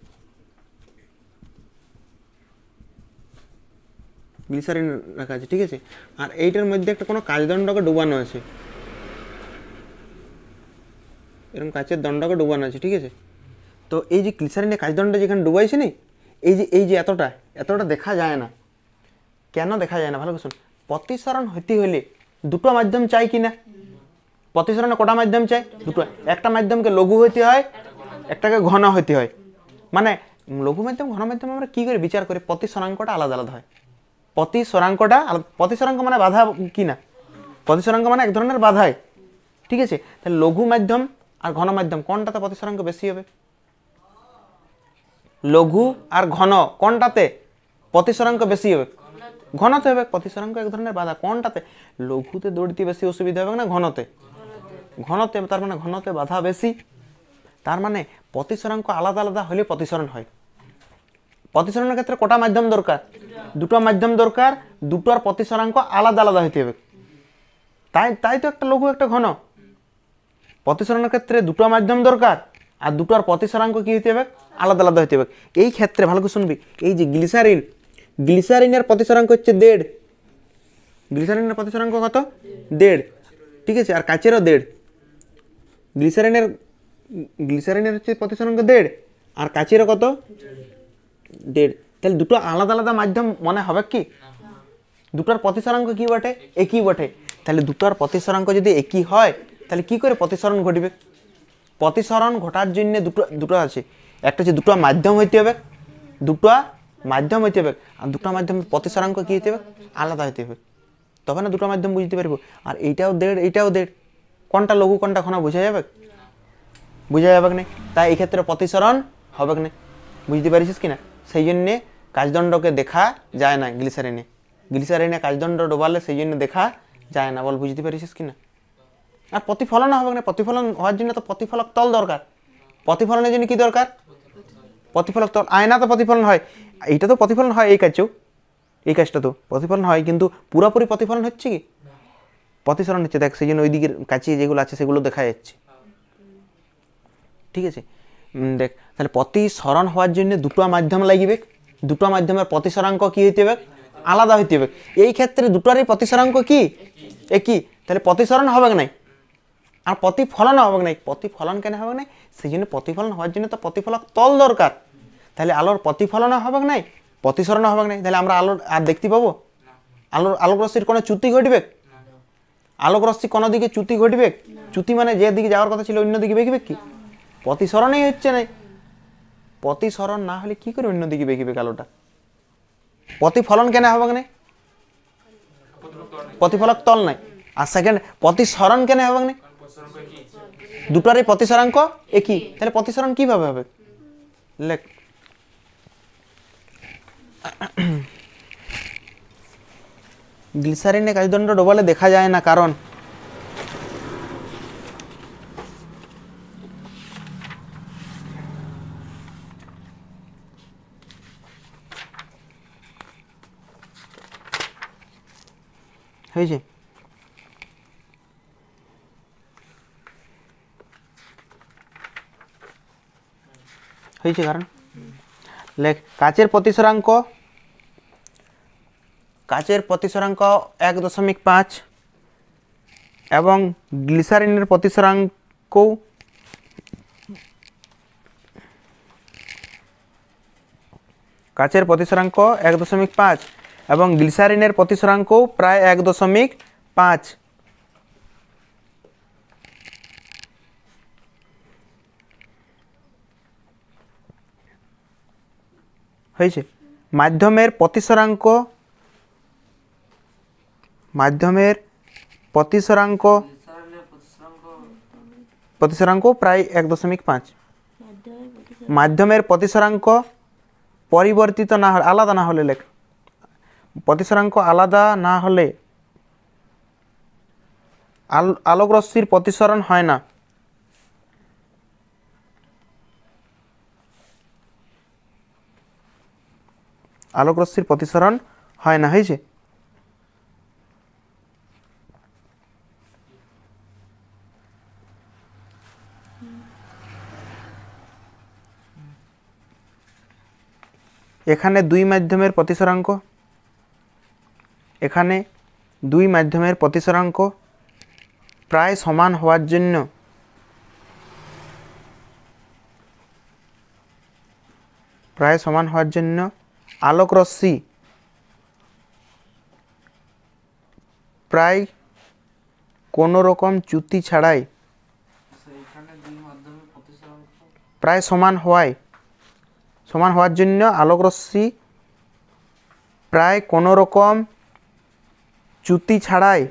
গ্লিসারিন রাখা আছে, ঠিক আছে। আর এইটার মধ্যে একটা কোনো কাচদণ্ডকে ডুবানো আছে, এরকম কাচের দণ্ডকে ডুবানো আছে, ঠিক আছে। তো এই যে গ্লিসারিনের কাচদণ্ডটা যেখানে ডুবাইছে নি, এই যে এতটা দেখা যায় না। কেন দেখা যায় না? ভালো করে শুন। প্রতিসরণ হইতে হলে দুটো মাধ্যম চাই কি না? প্রতিসরণে কটা মাধ্যম চাই? দুটো। একটা মাধ্যমকে লঘু হইতে হয়, একটাকে ঘন হইতে হয়। মানে লঘু মাধ্যম ঘন মাধ্যম আমরা কি করে বিচার করি? প্রতিসরাঙ্কটা আলাদা আলাদা হয়। প্রতিসরাঙ্কটা প্রতিসরাঙ্ক মানে বাধা কি না? প্রতিসরাঙ্ক মানে এক ধরনের বাধাই, ঠিক আছে। তাহলে লঘু মাধ্যম আর ঘন মাধ্যম কোনটাতে প্রতিসরাঙ্ক বেশি হবে? লঘু আর ঘন কোনটাতে প্রতিসরাঙ্ক বেশি হবে? ঘনতে হবে। প্রতিসরাঙ্ক এক ধরনের বাধা, কোনটাতে? লঘুতে দৌড়তে বেশি অসুবিধা হবে না ঘনতে? ঘনতে। তার মানে ঘনতে বাধা বেশি, তার মানে প্রতিসরাঙ্ক আলাদা আলাদা হলে প্রতিসরণ হয়। প্রতিসরণের ক্ষেত্রে কটা মাধ্যম দরকার? দুটো মাধ্যম দরকার, দুটোর প্রতিসরাঙ্ক আলাদা আলাদা হইতে হবে। তাই তো একটা লঘু একটা ঘন। প্রতিসরণের ক্ষেত্রে দুটো মাধ্যম দরকার আর দুটোর প্রতিসরাঙ্ক কি হইতে হবে? আলাদা আলাদা হইতে হবে। এই ক্ষেত্রে ভালো করে শুনবি, এই যে গ্লিসারিনের প্রতিসরাঙ্ক হচ্ছে 1.5, গ্লিসারিনের প্রতিসরাঙ্ক কত? 1.5, ঠিক আছে। আর কাচেরও 1.5। গ্লিসারিনের হচ্ছে প্রতিসরাঙ্ক 1.5 আর কাচেরও কত? 1.5। তাহলে দুটো আলাদা আলাদা মাধ্যম মনে হবে কি? দুটোর প্রতিসরাঙ্ক কি বটে? একই বটে। তাহলে দুটোর প্রতিসরাঙ্ক যদি একই হয় তাহলে কি করে প্রতিসরণ ঘটবে? প্রতিসরণ ঘটার জন্য দুটো আছে, একটা হচ্ছে দুটো মাধ্যম হইতে হবে, দুটো মাধ্যম হইতে হবে, আর দুটো মাধ্যমের প্রতিসরাঙ্ক কি হইতে হবে? আলাদা হইতে হবে, তবে না দুটো মাধ্যম বুঝতে পারবো। আর এইটাও 1.5, এইটাও 1.5, কোনটা লঘু কোনটা ঘন বোঝা যাবে? বোঝা যাবে না। তাই এই ক্ষেত্রে প্রতিসরণ হবে না, বুঝতে পারিস কি না? সেই জন্যে কাচদণ্ডকে দেখা যায় না গ্লিসারিনে কাচদণ্ড ডোবালে সেই জন্য দেখা যায় না, বল বুঝতে পারিস কি না? আর প্রতিফলন হবে না, প্রতিফলন হওয়ার জন্য তো প্রতিফলক তল দরকার। প্রতিফলনের জন্য কি দরকার? প্রতিফলক তল। আয়না তো প্রতিফলন হয়, এইটা তো প্রতিফলন হয়, এই কাজটা তো প্রতিফলন হয়, কিন্তু পুরোপুরি প্রতিফলন হচ্ছে কি? প্রতিসরণ হচ্ছে, দেখ সেই জন্য ওই দিকের কাছে যেগুলো আছে সেগুলো দেখা যাচ্ছে, ঠিক আছে। দেখ তাহলে প্রতিসরণ হওয়ার জন্য দুটো মাধ্যম লাগবে, দুটো মাধ্যমের প্রতিসরাঙ্ক কি হইতে হবে? আলাদা হইতে হবে। এই ক্ষেত্রে দুটোরই প্রতিসরাঙ্ক কি? একই। তাহলে প্রতিসরণ হবে না, আর প্রতিফলন হবে না। প্রতিফলন কেন হবে না? সেই জন্য প্রতিফলন হওয়ার জন্য তো প্রতিফলক তল দরকার। তাহলে আলোর প্রতিফলন হবে না, প্রতিসরণ হবে না, তাহলে আমরা আলোর আর দেখতে পাবো? আলোক রশ্মির কোনো চ্যুতি ঘটবে? আলোক রশ্মি কোনো দিকে চ্যুতি ঘটবে? চ্যুতি মানে যে দিকে যাওয়ার কথা ছিল অন্য দিকে বেঁকবে কি? প্রতিসরণই হচ্ছে না। প্রতিসরণ না হলে কি করে অন্য দিকে বেঁকবে আলোটা? প্রতিফলন কেন হবে না? প্রতিফলক তল নাই। আর সেকেন্ড, প্রতিসরণ কেন হবে না? দুটোরই প্রতিসরাঙ্ক একই, তাহলে প্রতিসরণ কিভাবে হবে? লেখ, গ্লিসারিনে কাচদণ্ড ডোবালে দেখা যায় না কারণ হয়েছে। হয়েছে কারণ লেখ, কাচের প্রতিসরাঙ্ক 1.5 এবং গ্লিসারিনের প্রতিসরাঙ্ক কাচের প্রতিসরাঙ্ক 1.5 এবং গ্লিসারিনের প্রতিসরাঙ্কও প্রায় 1.5 হয়েছে। মাধ্যমের প্রতিসরাঙ্ক প্রায় 1.5। মাধ্যমের প্রতিসরাঙ্ক পরিবর্তিত না হলে, আলাদা না হলে লেখ, প্রতিসরাঙ্ক আলাদা না হলে আলোকরশ্মির প্রতিসরণ হয় না। আলোকরশ্মির প্রতিসরণ হয় না। হয়েছে। এখানে দুই মাধ্যমের প্রতিসরাঙ্ক, এখানে দুই মাধ্যমের প্রতিসরাঙ্ক প্রায় সমান হওয়ার জন্য আলোকরশ্মি প্রায় কোনো রকম চ্যুতি ছাড়াই প্রায় সমান হওয়ার জন্য আলোকরশ্মি প্রায় কোনো রকম চ্যুতি ছাড়াই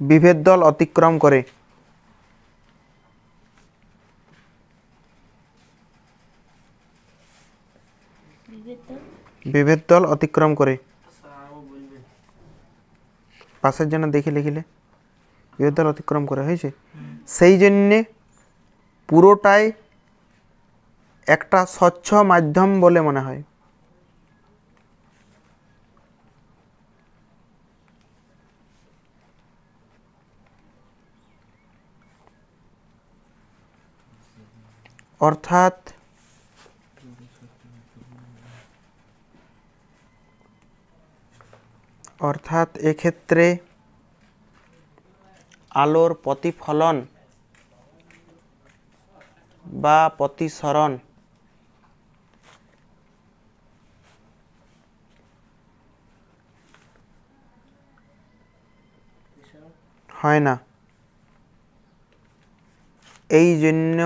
বিভেদতল অতিক্রম করে। বিভেদতল অতিক্রম করে পাশের জন্য দেখে লিখিলে বিভেদতল অতিক্রম করে। হয়েছে। সেই জন্যে পুরোটাই একটা স্বচ্ছ মাধ্যম বলে মনে হয়। অর্থাৎ এক্ষেত্রে আলোর প্রতিফলন বা প্রতিসরণ হয় না। এই জন্য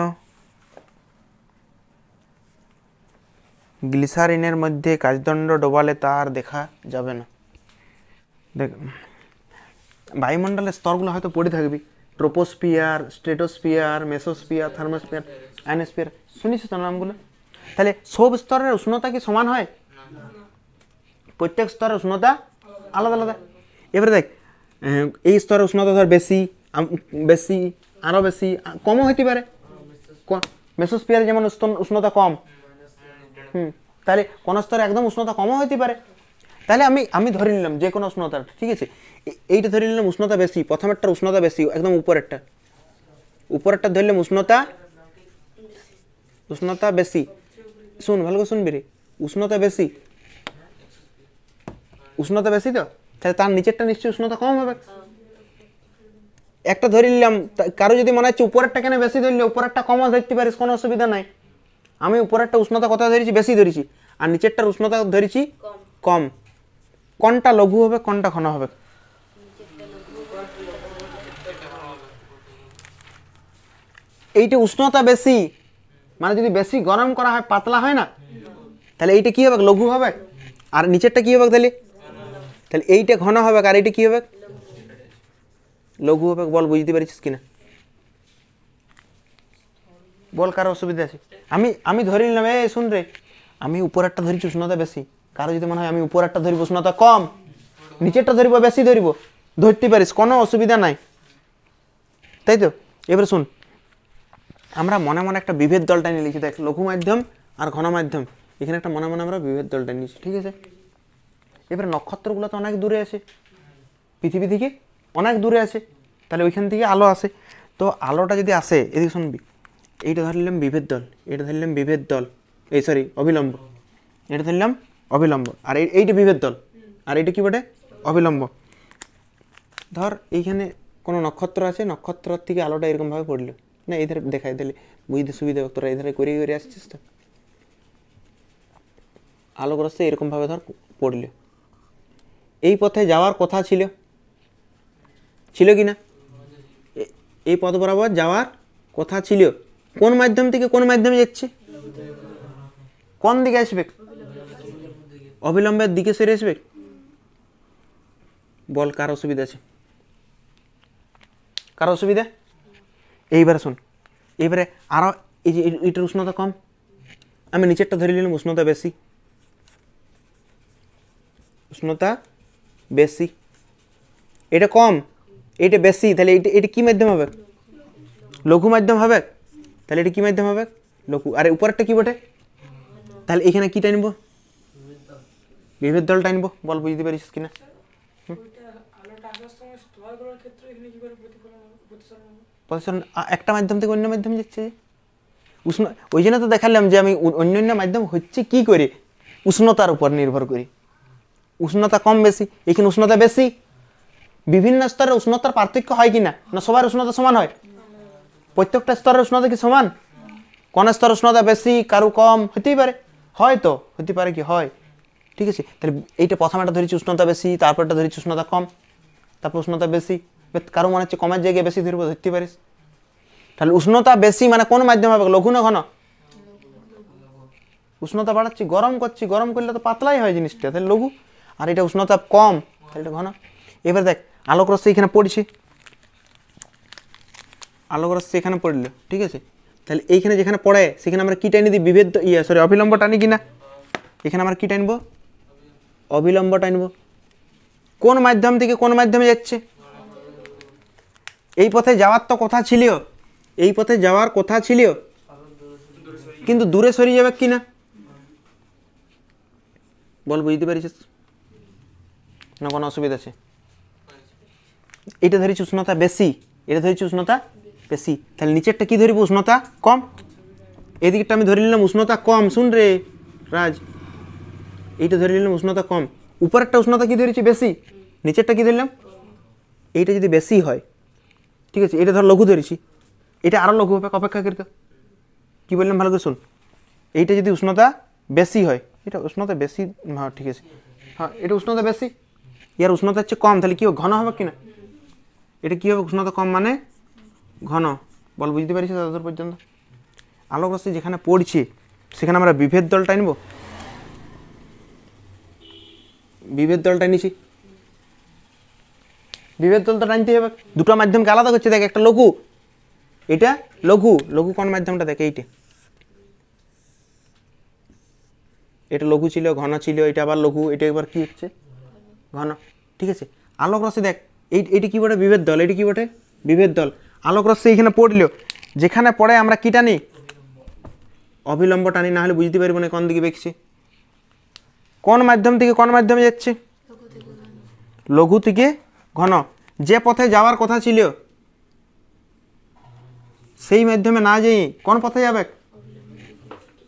গ্লিসারিনের মধ্যে কাচদণ্ড ডোবালে তা আর দেখা যাবে না। দেখ, বায়ুমণ্ডলের স্তরগুলো হয়তো পড়ে থাকবি, ট্রোপোস্ফিয়ার, স্ট্রেটোস্ফিয়ার, মেসোস্ফিয়ার, থার্মোস্ফিয়ার, আয়নোস্ফিয়ার, শুনিস তো নামগুলো? তাহলে সব স্তরের উষ্ণতা কি সমান হয়? প্রত্যেক স্তরের উষ্ণতা আলাদা আলাদা। এবারে দেখ, এই স্তরের উষ্ণতা ধর বেশি, আরও বেশি, কমও হইতে পারে। মেসোস্ফিয়ারে যেমন উষ্ণতা কম, তাহলে কোন স্তরে একদম উষ্ণতা কমও হইতে পারে। তাহলে আমি ধরে নিলাম যে কোনো উষ্ণতা, ঠিক আছে, এইটা ধরে নিলাম উষ্ণতা বেশি, প্রথমেরটার উষ্ণতা বেশি, একদম উপরেরটা ধরলাম উষ্ণতা বেশি। শুন, ভালো করে শুনবি রে, উষ্ণতা বেশি তো, তাহলে তার নিচেরটা নিশ্চয়ই উষ্ণতা কম হবে। একটা ধরে নিলাম, কারো যদি মনে হচ্ছে উপরেরটা কেন বেশি ধরলে, উপরেরটা কমও ধরতে পারিস, কোনো অসুবিধা নাই। আমি উপরেরটা উষ্ণতা কত ধরেছি? বেশি ধরেছি। আর নিচেরটার উষ্ণতা ধরেছি কম। কোনটা লঘু হবে, কোনটা ঘন হবে? এইটা উষ্ণতা বেশি, মানে যদি বেশি গরম করা হয় পাতলা হয় না, তাহলে এইটা কি হবে? লঘু হবে। আর নিচেরটা কি হবে? তাহলে এইটা ঘন হবে, আর এইটা কি হবে? লঘু হবে। বল, বুঝতে পারছিস কিনা? বল, কারো অসুবিধা আছে? আমি ধরে নিলাম, শুন রে, আমি উপরেরটা ধরেছি উষ্ণতা বেশি, কারো যদি মনে হয় আমি উপরেরটা ধরিব উষ্ণতা কম, নিচেরটা ধরিব বেশি ধরতে পারিস, কোনো অসুবিধা নাই, তাই তো? এবারে শুন, আমরা মনে মনে একটা বিভেদ দলটা নিয়ে লিখি। দেখ, লঘু মাধ্যম আর ঘন মাধ্যম, এখানে একটা মনে মনে আমরা বিভেদ দলটা নিয়েছি, ঠিক আছে? এবারে নক্ষত্রগুলো তো অনেক দূরে আছে, পৃথিবী থেকে অনেক দূরে আছে, তাহলে ওইখান থেকে আলো আসে। তো আলোটা যদি আসে, এদিকে শুনবি, এইটা ধরলাম বিভেদ দল, এটা ধরলাম বিভেদ দল, অবিলম্ব, এটা ধরলাম অবিলম্ব, আর এইটা বিভেদ দল, আর এইটা কি বটে? অবিলম্ব। ধর এইখানে কোনো নক্ষত্র আছে, নক্ষত্র থেকে আলোটা এরকমভাবে পড়লো, না এধার দেখাই দিলে বুঝতে সুবিধা হবে, তোরা এধারে করে করে আসছিস তো। আলোক রশ্মি এরকম ভাবে ধর পড়ল, এই পথে যাওয়ার কথা ছিল, ছিল কি না? এই পথ বরাবর যাওয়ার কথা ছিল, কোন মাধ্যম থেকে কোন মাধ্যমে যাচ্ছে? কোন দিকে আসবে? অবিলম্বের দিকে সরে আসবে। বল কার অসুবিধা আছে? কার অসুবিধা? এইবারে শোন, এইবারে আরো এই যে এটার উষ্ণতা কম, আমি নিচেরটা ধরে নিলাম উষ্ণতা বেশি, উষ্ণতা বেশি, এটা কম এটা বেশি, তাহলে এটা কি মাধ্যম হবে? লঘু মাধ্যম হবে। তাহলে এটা কি মাধ্যম হবে? লঘু। আর উপরেরটা কি বটে? তাহলে এখানে কি টাইনব? বিভেদ দল টাইনব। বল বুঝতে পারিস কিনা? প্রতিসরণ একটা মাধ্যম থেকে অন্য মাধ্যমে যাচ্ছে, উষ্ণ। ওই জন্য তো দেখালাম যে আমি অন্যান্য মাধ্যম হচ্ছে কি করে, উষ্ণতার উপর নির্ভর করি। উষ্ণতা কম বেশি, এখানে উষ্ণতা বেশি। বিভিন্ন স্তরের উষ্ণতার পার্থক্য হয় কিনা? না সবার উষ্ণতা সমান হয়? প্রত্যেকটা স্তরের উষ্ণতা কি সমান? কোন স্তরের উষ্ণতা বেশি কারো কম হতেই পারে, হয়তো হতে পারে কি হয়। ঠিক আছে, তাহলে এইটা প্রথমটা ধরেছি উষ্ণতা বেশি, তারপরটা ধরেছি উষ্ণতা কম, তারপর উষ্ণতা বেশি, কারো মনে হচ্ছে কমের জায়গায় বেশি ধরবো, ধরতে পারিস। তাহলে উষ্ণতা বেশি মানে কোন মাধ্যম হবে? লঘু না ঘন? উষ্ণতা বাড়াচ্ছি, গরম করছি, গরম করলে তো পাতলাই হয় জিনিসটা, তাহলে লঘু। আর এটা উষ্ণতা কম, তাহলে এটা ঘন। এবার দেখ আলোক রশ্মি এখানে পড়ছে, আলোক রশ্মি এখানে পড়লো, ঠিক আছে। তাহলে এইখানে যেখানে পড়ে সেখানে আমরা কি টাইনি দিই? বিভেদ অবিলম্ব টানি কিনা? এখানে আমরা কি টাইনবো? অবিলম্ব টাইনবো। কোন মাধ্যম থেকে কোন মাধ্যমে যাচ্ছে? এই পথে যাওয়ার তো কথা ছিল, এই পথে যাওয়ার কথা ছিল, কিন্তু দূরে সরিয়ে যাবে কিনা? বল বুঝতে পারিস না? কোনো অসুবিধা আছে? এটা ধরেছি উষ্ণতা বেশি, এটা ধরেছি উষ্ণতা বেশি, তাহলে নিচেরটা কি ধরবো? উষ্ণতা কম। এদিকটা আমি ধরে নিলাম উষ্ণতা কম, শুন রে রাজ, এইটা ধরে নিলাম উষ্ণতা কম, উপরেরটা উষ্ণতা কি ধরেছি? বেশি। নিচেরটা কি ধরলাম? এইটা যদি বেশি হয়, ঠিক আছে, এটা ধর লঘু ধরেছি, এটা আরও লঘু হবে অপেক্ষাকৃত। কি বললাম ভালো করে শুন, এইটা যদি উষ্ণতা বেশি হয়, এটা উষ্ণতা বেশি, হ্যাঁ ঠিক আছে, হ্যাঁ এটা উষ্ণতা বেশি, ইয়ার উষ্ণতা হচ্ছে কম, তাহলে কি ঘন হবে কিনা? এটা কি হবে? উষ্ণতা কম মানে ঘন। বল বুঝতে পারিস ততদূর পর্যন্ত? আলোক রশ্মি যেখানে পড়ছে সেখানে আমরা বিভেদ দল টাইনব, বিভেদ দল টাইনিছি, বিভেদ দল তো টানতে হবে। দুটো মাধ্যমকে আলাদা করছে, দেখ একটা লঘু, এটা লঘু, লঘু কোন মাধ্যমটা দেখ? এইটা, এটা লঘু ছিল, ঘন ছিল, এটা আবার লঘু, এটা এবার কি হচ্ছে? ঘন। ঠিক আছে, আলোক রশ্মি দেখ এইটি কি বটে? বিভেদ দল। এটি কি বটে? বিভেদ দল। আলোক রশ্মি এখানে পড়লো, যেখানে পড়ে আমরা কি টানি? অবিলম্ব টানি, না হলে বুঝতে পারবো না কোন দিকে বেঁকছে। কোন মাধ্যম থেকে কোন মাধ্যমে যাচ্ছে? লঘু থেকে ঘন। যে পথে যাওয়ার কথা ছিল সেই মাধ্যমে না যাই কোন পথে যাবে?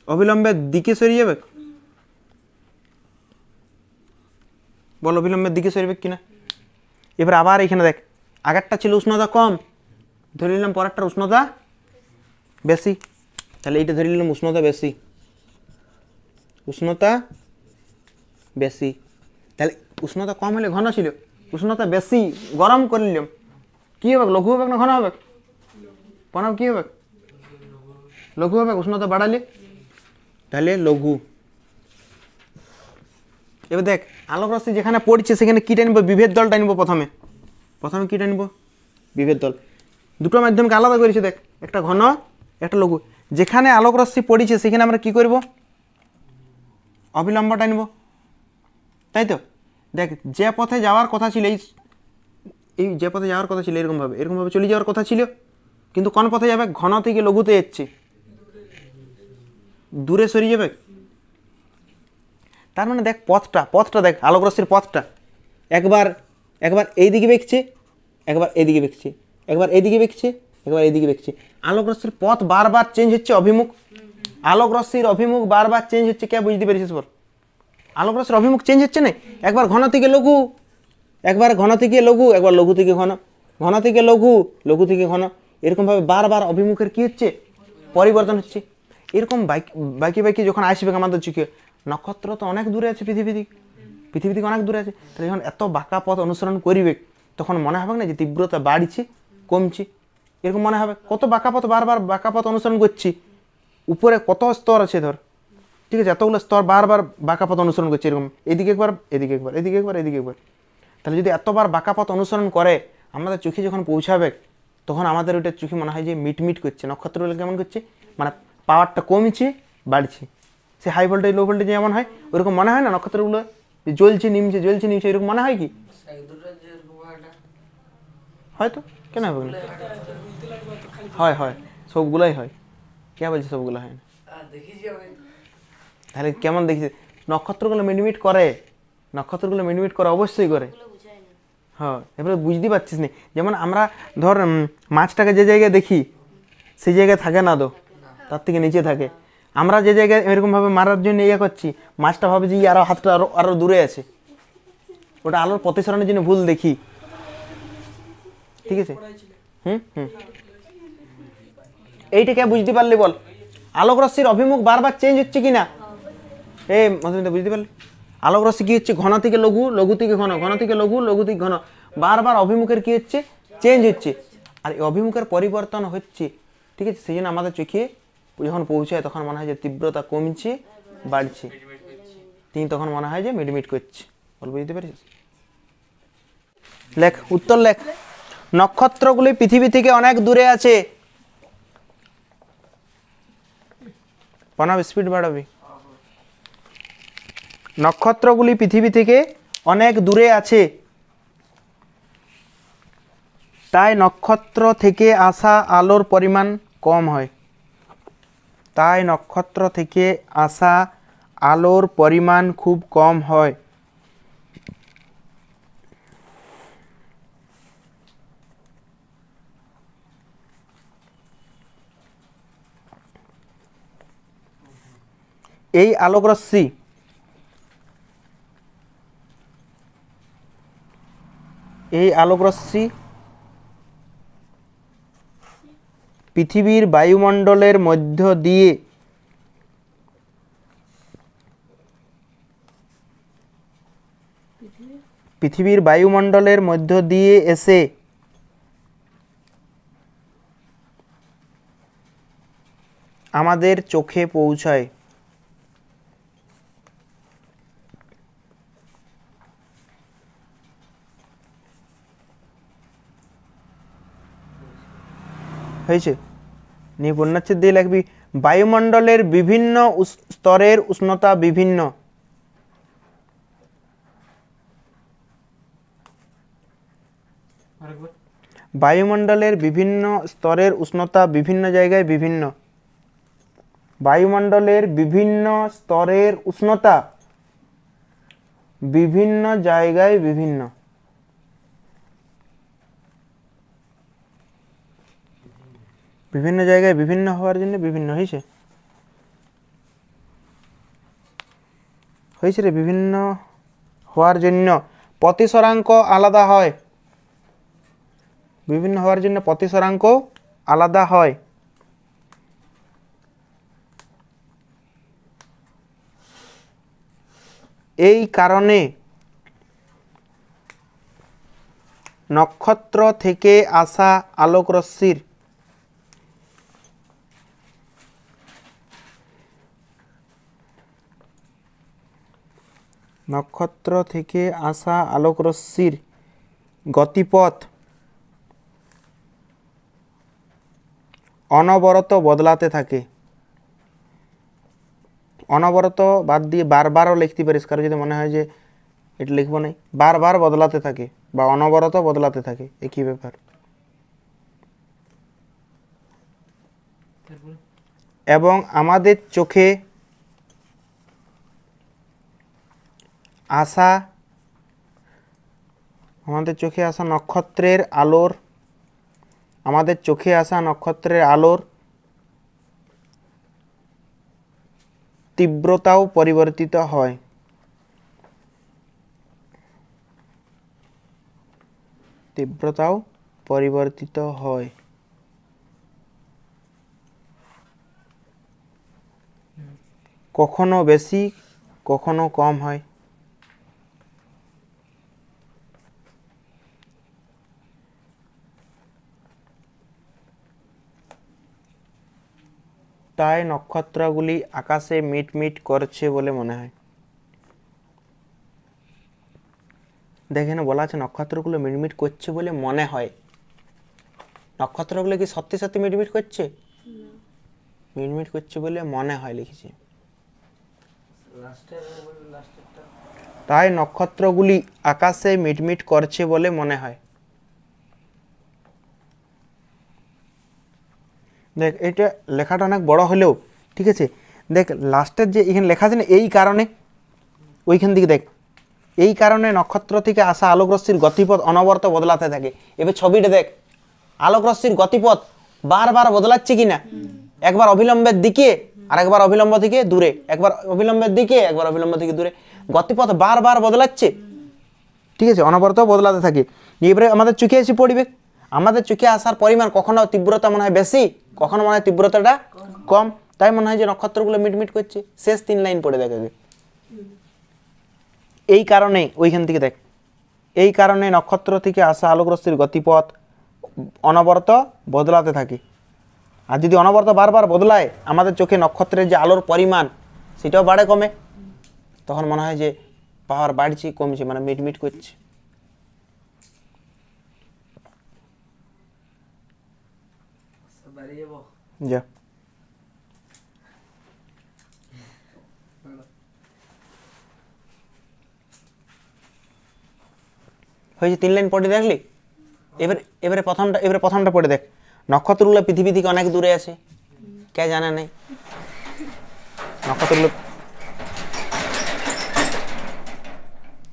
অবিলম্বের দিকে সরিয়ে যাবে। বল অবিলম্বের দিকে সরবে কিনা? এবার আবার এখানে দেখ, আগেরটা ছিল উষ্ণতা কম, ধরে নিলাম পরেরটার উষ্ণতা বেশি, তাহলে এইটা ধরে নিলাম উষ্ণতা বেশি, উষ্ণতা বেশি। তাহলে উষ্ণতা কম হলে ঘন ছিল, উষ্ণতা বেশি গরম করে নিলাম, কী হবে? লঘু হবে না ঘন হবে? প্রণব কী হবে? লঘু হবে। উষ্ণতা বাড়ালে তাহলে লঘু। এবার দেখ আলোক রশ্মি যেখানে পড়ছে সেখানে কী টানবো? বিভেদ দল টানবো। প্রথমে প্রথমে কী টানবো? বিভেদ দল। দুটো মাধ্যমকে আলাদা করেছে দেখ, একটা ঘন একটা লঘু। যেখানে আলোক রশ্মি পড়েছে সেখানে আমরা কি করব? অবিলম্ব টানবো, তাই তো? দেখ যে পথে যাওয়ার কথা ছিল, এই যে পথে যাওয়ার কথা ছিল এরকমভাবে এরকমভাবে চলে যাওয়ার কথা ছিল, কিন্তু কোন পথে যাবে? ঘন থেকে লঘুতে যাচ্ছে, দূরে সরিয়ে যাবে। তার মানে দেখ পথটা দেখ, আলোক রশ্মির পথটা একবার একবার এই দিকে বেঁকছে, একবার এইদিকে বেঁকছে, একবার এইদিকে বেঁকছে, একবার এইদিকে বেঁকছে। আলোক রশ্মির পথ বারবার চেঞ্জ হচ্ছে, অভিমুখ। আলোক রশ্মির অভিমুখ বারবার চেঞ্জ হচ্ছে, কে বুঝতে পেরেছিস? বল, আলোক রশ্মির অভিমুখ চেঞ্জ হচ্ছে না, একবার ঘন থেকে লঘু, একবার ঘন থেকে লঘু, একবার লঘু থেকে ঘন, ঘন থেকে লঘু, লঘু থেকে ঘন, এরকমভাবে বারবার অভিমুখের কী হচ্ছে, পরিবর্তন হচ্ছে। এরকম বাকি বাকি যখন আসবে আমাদের চোখে, নক্ষত্র তো অনেক দূরে আছে পৃথিবী থেকে অনেক দূরে আছে, তাহলে যখন এত বাঁকা পথ অনুসরণ করবে তখন মনে হবে না যে তীব্রতা বাড়ছে কমছে, এরকম মনে হবে। কত বাঁকা পথ, বারবার বাঁকা পথ অনুসরণ করছি, উপরে কত স্তর আছে ধর, ঠিক আছে, এতগুলো স্তর বারবার বাঁকা পথ অনুসরণ করছে, এরকম এদিকে একবার এদিকে একবার এদিকে একবার এদিকে একবার। তাহলে যদি এতবার বাঁকা পথ অনুসরণ করে আমাদের চোখে যখন পৌঁছাবে তখন আমাদের ওইটা চোখে মনে হয় যে মিটমিট করছে, নক্ষত্রগুলো কেমন করছে, মানে পাওয়ারটা কমছে বাড়ছে। সে হাই ভোল্টেজ লো ভোল্টেজ যেমন হয় ওরকম মনে হয় না নক্ষত্রগুলো, জ্বলছে নিমছে এরকম মনে হয় কি? হয়তো, কেন হবে না? হয় হয়, সবগুলাই হয়। কে বলছে সবগুলো হয় না? তাহলে কেমন দেখছি নক্ষত্রগুলো মিটমিট করে, নক্ষত্রগুলো মিটমিট করে, অবশ্যই করে। হ্যাঁ, এবারে বুঝতে পারছিস না, যেমন আমরা ধর মাছটাকে যে জায়গায় দেখি সেই জায়গায় থাকে না তো, তার থেকে নিচে থাকে। আমরা যে জায়গায় এরকমভাবে মারার জন্য ইয়ে করছি, মাছটা ভাবে যে আরো হাতটা আরো দূরে আছে, ওটা আলোর প্রতিসরণের জন্য ভুল দেখি, ঠিক আছে। হুম হুম, এইটা কে বুঝতে পারলি বল? আলোক রশ্মির অভিমুখ বারবার চেঞ্জ হচ্ছে কিনা? এই মধুমিতা বুঝতে পারলি? আলোক রশ্মি কি হচ্ছে, ঘন থেকে লঘু, লঘু থেকে ঘন, ঘন থেকে লঘু, লঘু থেকে ঘন, বারবার অভিমুখের কি হচ্ছে, চেঞ্জ হচ্ছে। আর এই অভিমুখের পরিবর্তন হচ্ছে, ঠিক আছে, সেই জন্য আমাদের চোখে যখন পৌঁছায় তখন মনে হয় যে তীব্রতা কমছে বাড়ছে, তিনি তখন মনে হয় যে মিটমিট করছে। বল, বুঝতে পারিস? লেখ, উত্তর লেখ। নক্ষত্রগুলি পৃথিবী থেকে অনেক দূরে আছে। প্রণব স্পিড বাড়াবি। নক্ষত্রগুলি পৃথিবী থেকে অনেক দূরে আছে, তাই নক্ষত্র থেকে আসা আলোর পরিমাণ কম হয়। তাই নক্ষত্র থেকে আসা আলোর পরিমাণ খুব কম হয়। এই আলোকরশ্মি পৃথিবীর বায়ুমণ্ডলের মধ্য দিয়ে এসে আমাদের চোখে পৌঁছায়। হয়েছে? নিয়ে বন্যাচ্ছেদ দিয়ে লিখবি, বায়ুমণ্ডলের বিভিন্ন স্তরের উষ্ণতা বিভিন্ন। বায়ুমণ্ডলের বিভিন্ন স্তরের উষ্ণতা বিভিন্ন জায়গায় বিভিন্ন। বায়ুমণ্ডলের বিভিন্ন স্তরের উষ্ণতা বিভিন্ন জায়গায় বিভিন্ন। বিভিন্ন জায়গায় বিভিন্ন হওয়ার জন্য বিভিন্ন হয়েছে, হয়েছে রে, বিভিন্ন হওয়ার জন্য প্রতিসরাঙ্ক আলাদা হয়, বিভিন্ন হওয়ার জন্য প্রতিসরাঙ্ক আলাদা হয়। এই কারণে নক্ষত্র থেকে আসা আলোকরশ্মির গতিপথ অনবরত বদলাতে থাকে। অনবরত বাদ দিয়ে বারবারও লিখতে পারিস, কারো যদি মনে হয় যে এটা লিখবো না, বারবার বদলাতে থাকে বা অনবরত বদলাতে থাকে, একই ব্যাপার। এবং আমাদের চোখে আসা নক্ষত্রের আলোর তীব্রতাও পরিবর্তিত হয়। কখনো বেশি কখনো কম হয়। তাই নক্ষত্রগুলি আকাশে মিটমিট করছে বলে মনে হয়। দেখেন বলা আছে নক্ষত্রগুলো মিটমিট করছে বলে মনে হয়। নক্ষত্রগুলো কি সত্যি সত্যি মিটমিট করছে? মিটমিট করছে বলে মনে হয় লিখেছি। তাই নক্ষত্রগুলি আকাশে মিটমিট করছে বলে মনে হয়। দেখ এটা লেখাটা অনেক বড় হলেও ঠিক আছে। দেখ লাস্টের যে এখানে লেখা আছে না এই কারণে, ওইখান দিকে দেখ এই কারণে নক্ষত্র থেকে আসা আলোকরশ্মির গতিপথ অনবরত বদলাতে থাকে। এবার ছবিটা দেখ আলোকরশ্মির গতিপথ বারবার বদলাচ্ছে কিনা, একবার অবিলম্বের দিকে আর একবার অবিলম্ব থেকে দূরে, একবার অবিলম্বের দিকে একবার অবিলম্ব থেকে দূরে, গতিপথ বারবার বদলাচ্ছে ঠিক আছে, অনবরত বদলাতে থাকে। এবারে আমাদের চোখে এসে পড়বে, আমাদের চোখে আসার পরিমাণ কখনো তীব্রতা মনে হয় বেশি, কখনো মনে হয় তীব্রতাটা কম। তাই মনে হয় যে নক্ষত্রগুলো মিটমিট করছে। শেষ 3 লাইন পড়ে দেখ আগে। এই কারণে ওইখান থেকে দেখ এই কারণে নক্ষত্র থেকে আসা আলোকরশ্মির গতিপথ অনবরত বদলাতে থাকে। আর যদি অনবরত বারবার বদলায় আমাদের চোখে নক্ষত্রের যে আলোর পরিমাণ সেটাও বাড়ে কমে, তখন মনে হয় যে পাওয়ার বাড়ছে কমছে, মানে মিটমিট করছে। যা হয়েছে 3 লাইন পড়ে দেখলি। এবারে প্রথমটা পড়ে দেখ। নক্ষত্রগুলো পৃথিবী থেকে অনেক দূরে আছে, কে জানে নাই?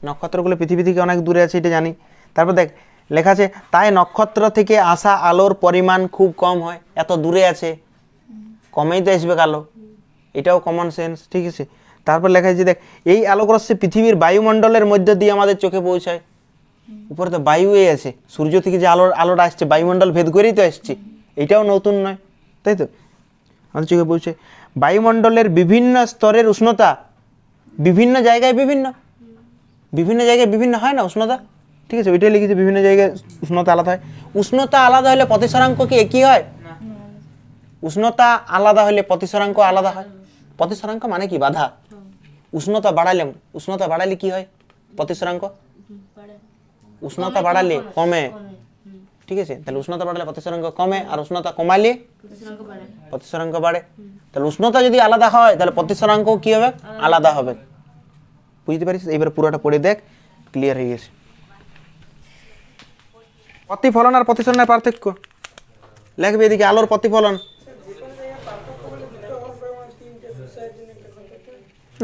নক্ষত্রগুলো পৃথিবী থেকে অনেক দূরে আছে এটা জানি। তারপর দেখ লেখা আছে তাই নক্ষত্র থেকে আসা আলোর পরিমাণ খুব কম হয়। এত দূরে আছে, কমেই তো আসবে আলো, এটাও কমন সেন্স ঠিক আছে। তারপর লেখা আছে দেখ এই আলোকরশ্মি পৃথিবীর বায়ুমণ্ডলের মধ্য দিয়ে আমাদের চোখে পৌঁছায়। উপরে তো বায়ুই আছে, সূর্য থেকে যে আলোটা আসছে বায়ুমণ্ডল ভেদ করেই তো আসছে, এটাও নতুন নয় তাই তো, আমাদের চোখে পৌঁছে। বায়ুমণ্ডলের বিভিন্ন স্তরের উষ্ণতা বিভিন্ন জায়গায় বিভিন্ন বিভিন্ন হয় না উষ্ণতা, ঠিক আছে, ওইটাই লিখেছে বিভিন্ন জায়গায় উষ্ণতা আলাদা হয়। উষ্ণতা আলাদা হলে প্রতিসরাঙ্ক কি একই হয়? উষ্ণতা আলাদা হলে প্রতিসরাঙ্ক আলাদা হয়। প্রতিসরাঙ্ক মানে কি? বাধা। উষ্ণতা বাড়ালে কি হয়? প্রতিসরাঙ্ক উষ্ণতা বাড়ালে কমে, ঠিক আছে। তাহলে উষ্ণতা বাড়ালে প্রতিসরাঙ্ক কমে, আর উষ্ণতা কমালে প্রতিসরাঙ্ক বাড়ে। তাহলে উষ্ণতা যদি আলাদা হয় তাহলে প্রতিসরাঙ্ক কি হবে? আলাদা হবে। বুঝতে পারিস? এবার পুরোটা পড়ে দেখ, ক্লিয়ার হয়ে গেছে। প্রতিফলন আর প্রতিসরণের পার্থক্য লেখবে এদিকে। আলোর প্রতিফলন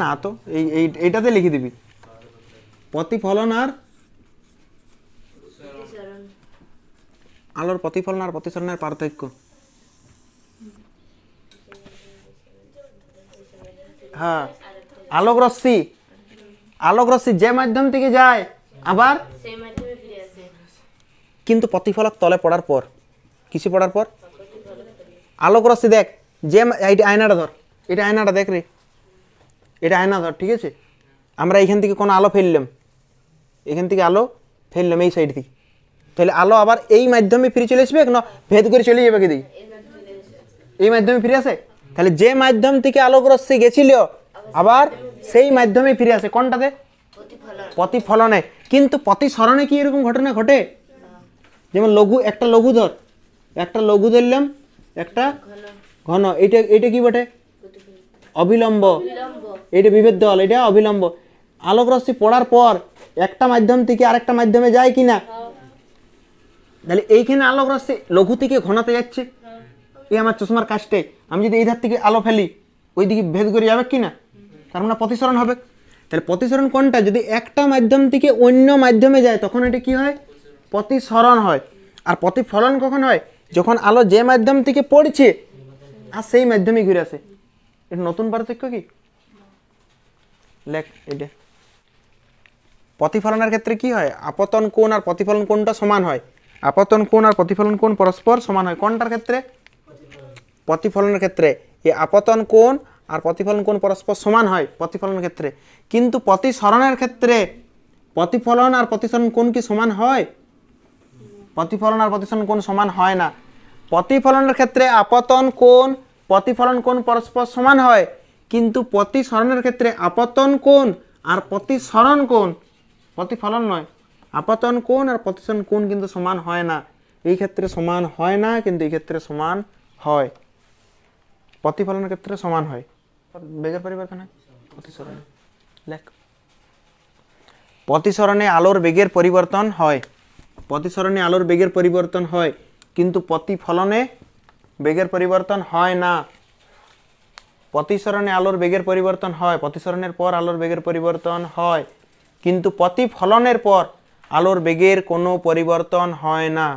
না তো এইটাতে লিখে দিবি প্রতিফলন আর আলোর প্রতিফলন আর প্রতিসরণের পার্থক্য। হ্যাঁ, আলোক রশ্মি যে মাধ্যম থেকে যায় আবার কিন্তু প্রতিফলক তলে পড়ার পর, কিসে পড়ার পর? আলোক রশ্মি দেখ যে এইটা আয়নাটা ধর, এটা আয়নাটা দেখ রে, এটা আয়না ধর ঠিক আছে। আমরা এইখান থেকে কোনো আলো ফেললাম, এখান থেকে আলো ফেললাম এই সাইড থেকে, তাহলে আলো আবার এই মাধ্যমে ফিরে চলে আসবে না ভেদ করে চলে যাবে? কি দিই এই মাধ্যমে ফিরে আসে। তাহলে যে মাধ্যম থেকে আলোক রশ্মি গেছিল আবার সেই মাধ্যমে ফিরে আসে কোনটাতে? প্রতিফলনে। কিন্তু প্রতিসরণে কি এরকম ঘটনা ঘটে? যেমন একটা লঘু ধর, একটা লঘু ধরলাম, একটা ঘন, এটা কি বটে? অবিলম্ব। এটা বিভেদ দল, এটা অবিলম্ব। আলোক রশ্মি পড়ার পর একটা মাধ্যম থেকে আরেকটা মাধ্যমে যায় কিনা? তাহলে এইখানে আলোক রশ্মি লঘু থেকে ঘনাতে যাচ্ছে। এই আমার চশমার কাছটাই আমি যদি এই ধার থেকে আলো ফেলি ওই দিকে ভেদ করে যাবে কিনা? তার মানে প্রতিসরণ হবে। তাহলে প্রতিসরণ কোনটা? যদি একটা মাধ্যম থেকে অন্য মাধ্যমে যায় তখন এটা কি হয়? প্রতিসরণ হয়। আর প্রতিফলন কখন হয়? যখন আলো যে মাধ্যম থেকে পড়ছে আর সেই মাধ্যমে ঘুরে আসে। এটা নতুন পার্থক্য কি? লেখ এটা। প্রতিফলনের ক্ষেত্রে কি হয়? আপতন কোণ আর প্রতিফলন কোণটা সমান হয়। আপতন কোণ আর প্রতিফলন কোণ পরস্পর সমান হয় কোনটার ক্ষেত্রে? প্রতিফলনের ক্ষেত্রে। এই আপতন কোণ আর প্রতিফলন কোণ পরস্পর সমান হয় প্রতিফলনের ক্ষেত্রে, কিন্তু প্রতিসরণের ক্ষেত্রে প্রতিফলন আর প্রতিসরণ কোণ কি সমান হয়? প্রতিফলন আর প্রতিসরণ কোণ সমান হয় না। প্রতিফলনের ক্ষেত্রে আপতন কোণ প্রতিফলন কোণ পরস্পর সমান হয়, কিন্তু প্রতিসরণের ক্ষেত্রে আপতন কোণ আর প্রতিসরণ কোণ, প্রতিফলন নয়, আপতন কোণ আর প্রতিসরণ কোণ কিন্তু সমান হয় না। এই ক্ষেত্রে সমান হয় না, কিন্তু এই ক্ষেত্রে সমান হয়। প্রতিফলনের ক্ষেত্রে সমান হয়, বেগের পরিবর্তন হয় প্রতিসরণে। লেখ, প্রতিসরণে আলোর বেগের পরিবর্তন হয়, প্রতিসরণে আলোর বেগের পরিবর্তন হয়, কিন্তু প্রতিফলনে বেগের পরিবর্তন হয় না। প্রতিসরণে আলোর বেগের পরিবর্তন হয়, প্রতিসরণের পর আলোর বেগের পরিবর্তন হয়, কিন্তু প্রতিফলনের পর আলোর বেগের কোনো পরিবর্তন হয় না।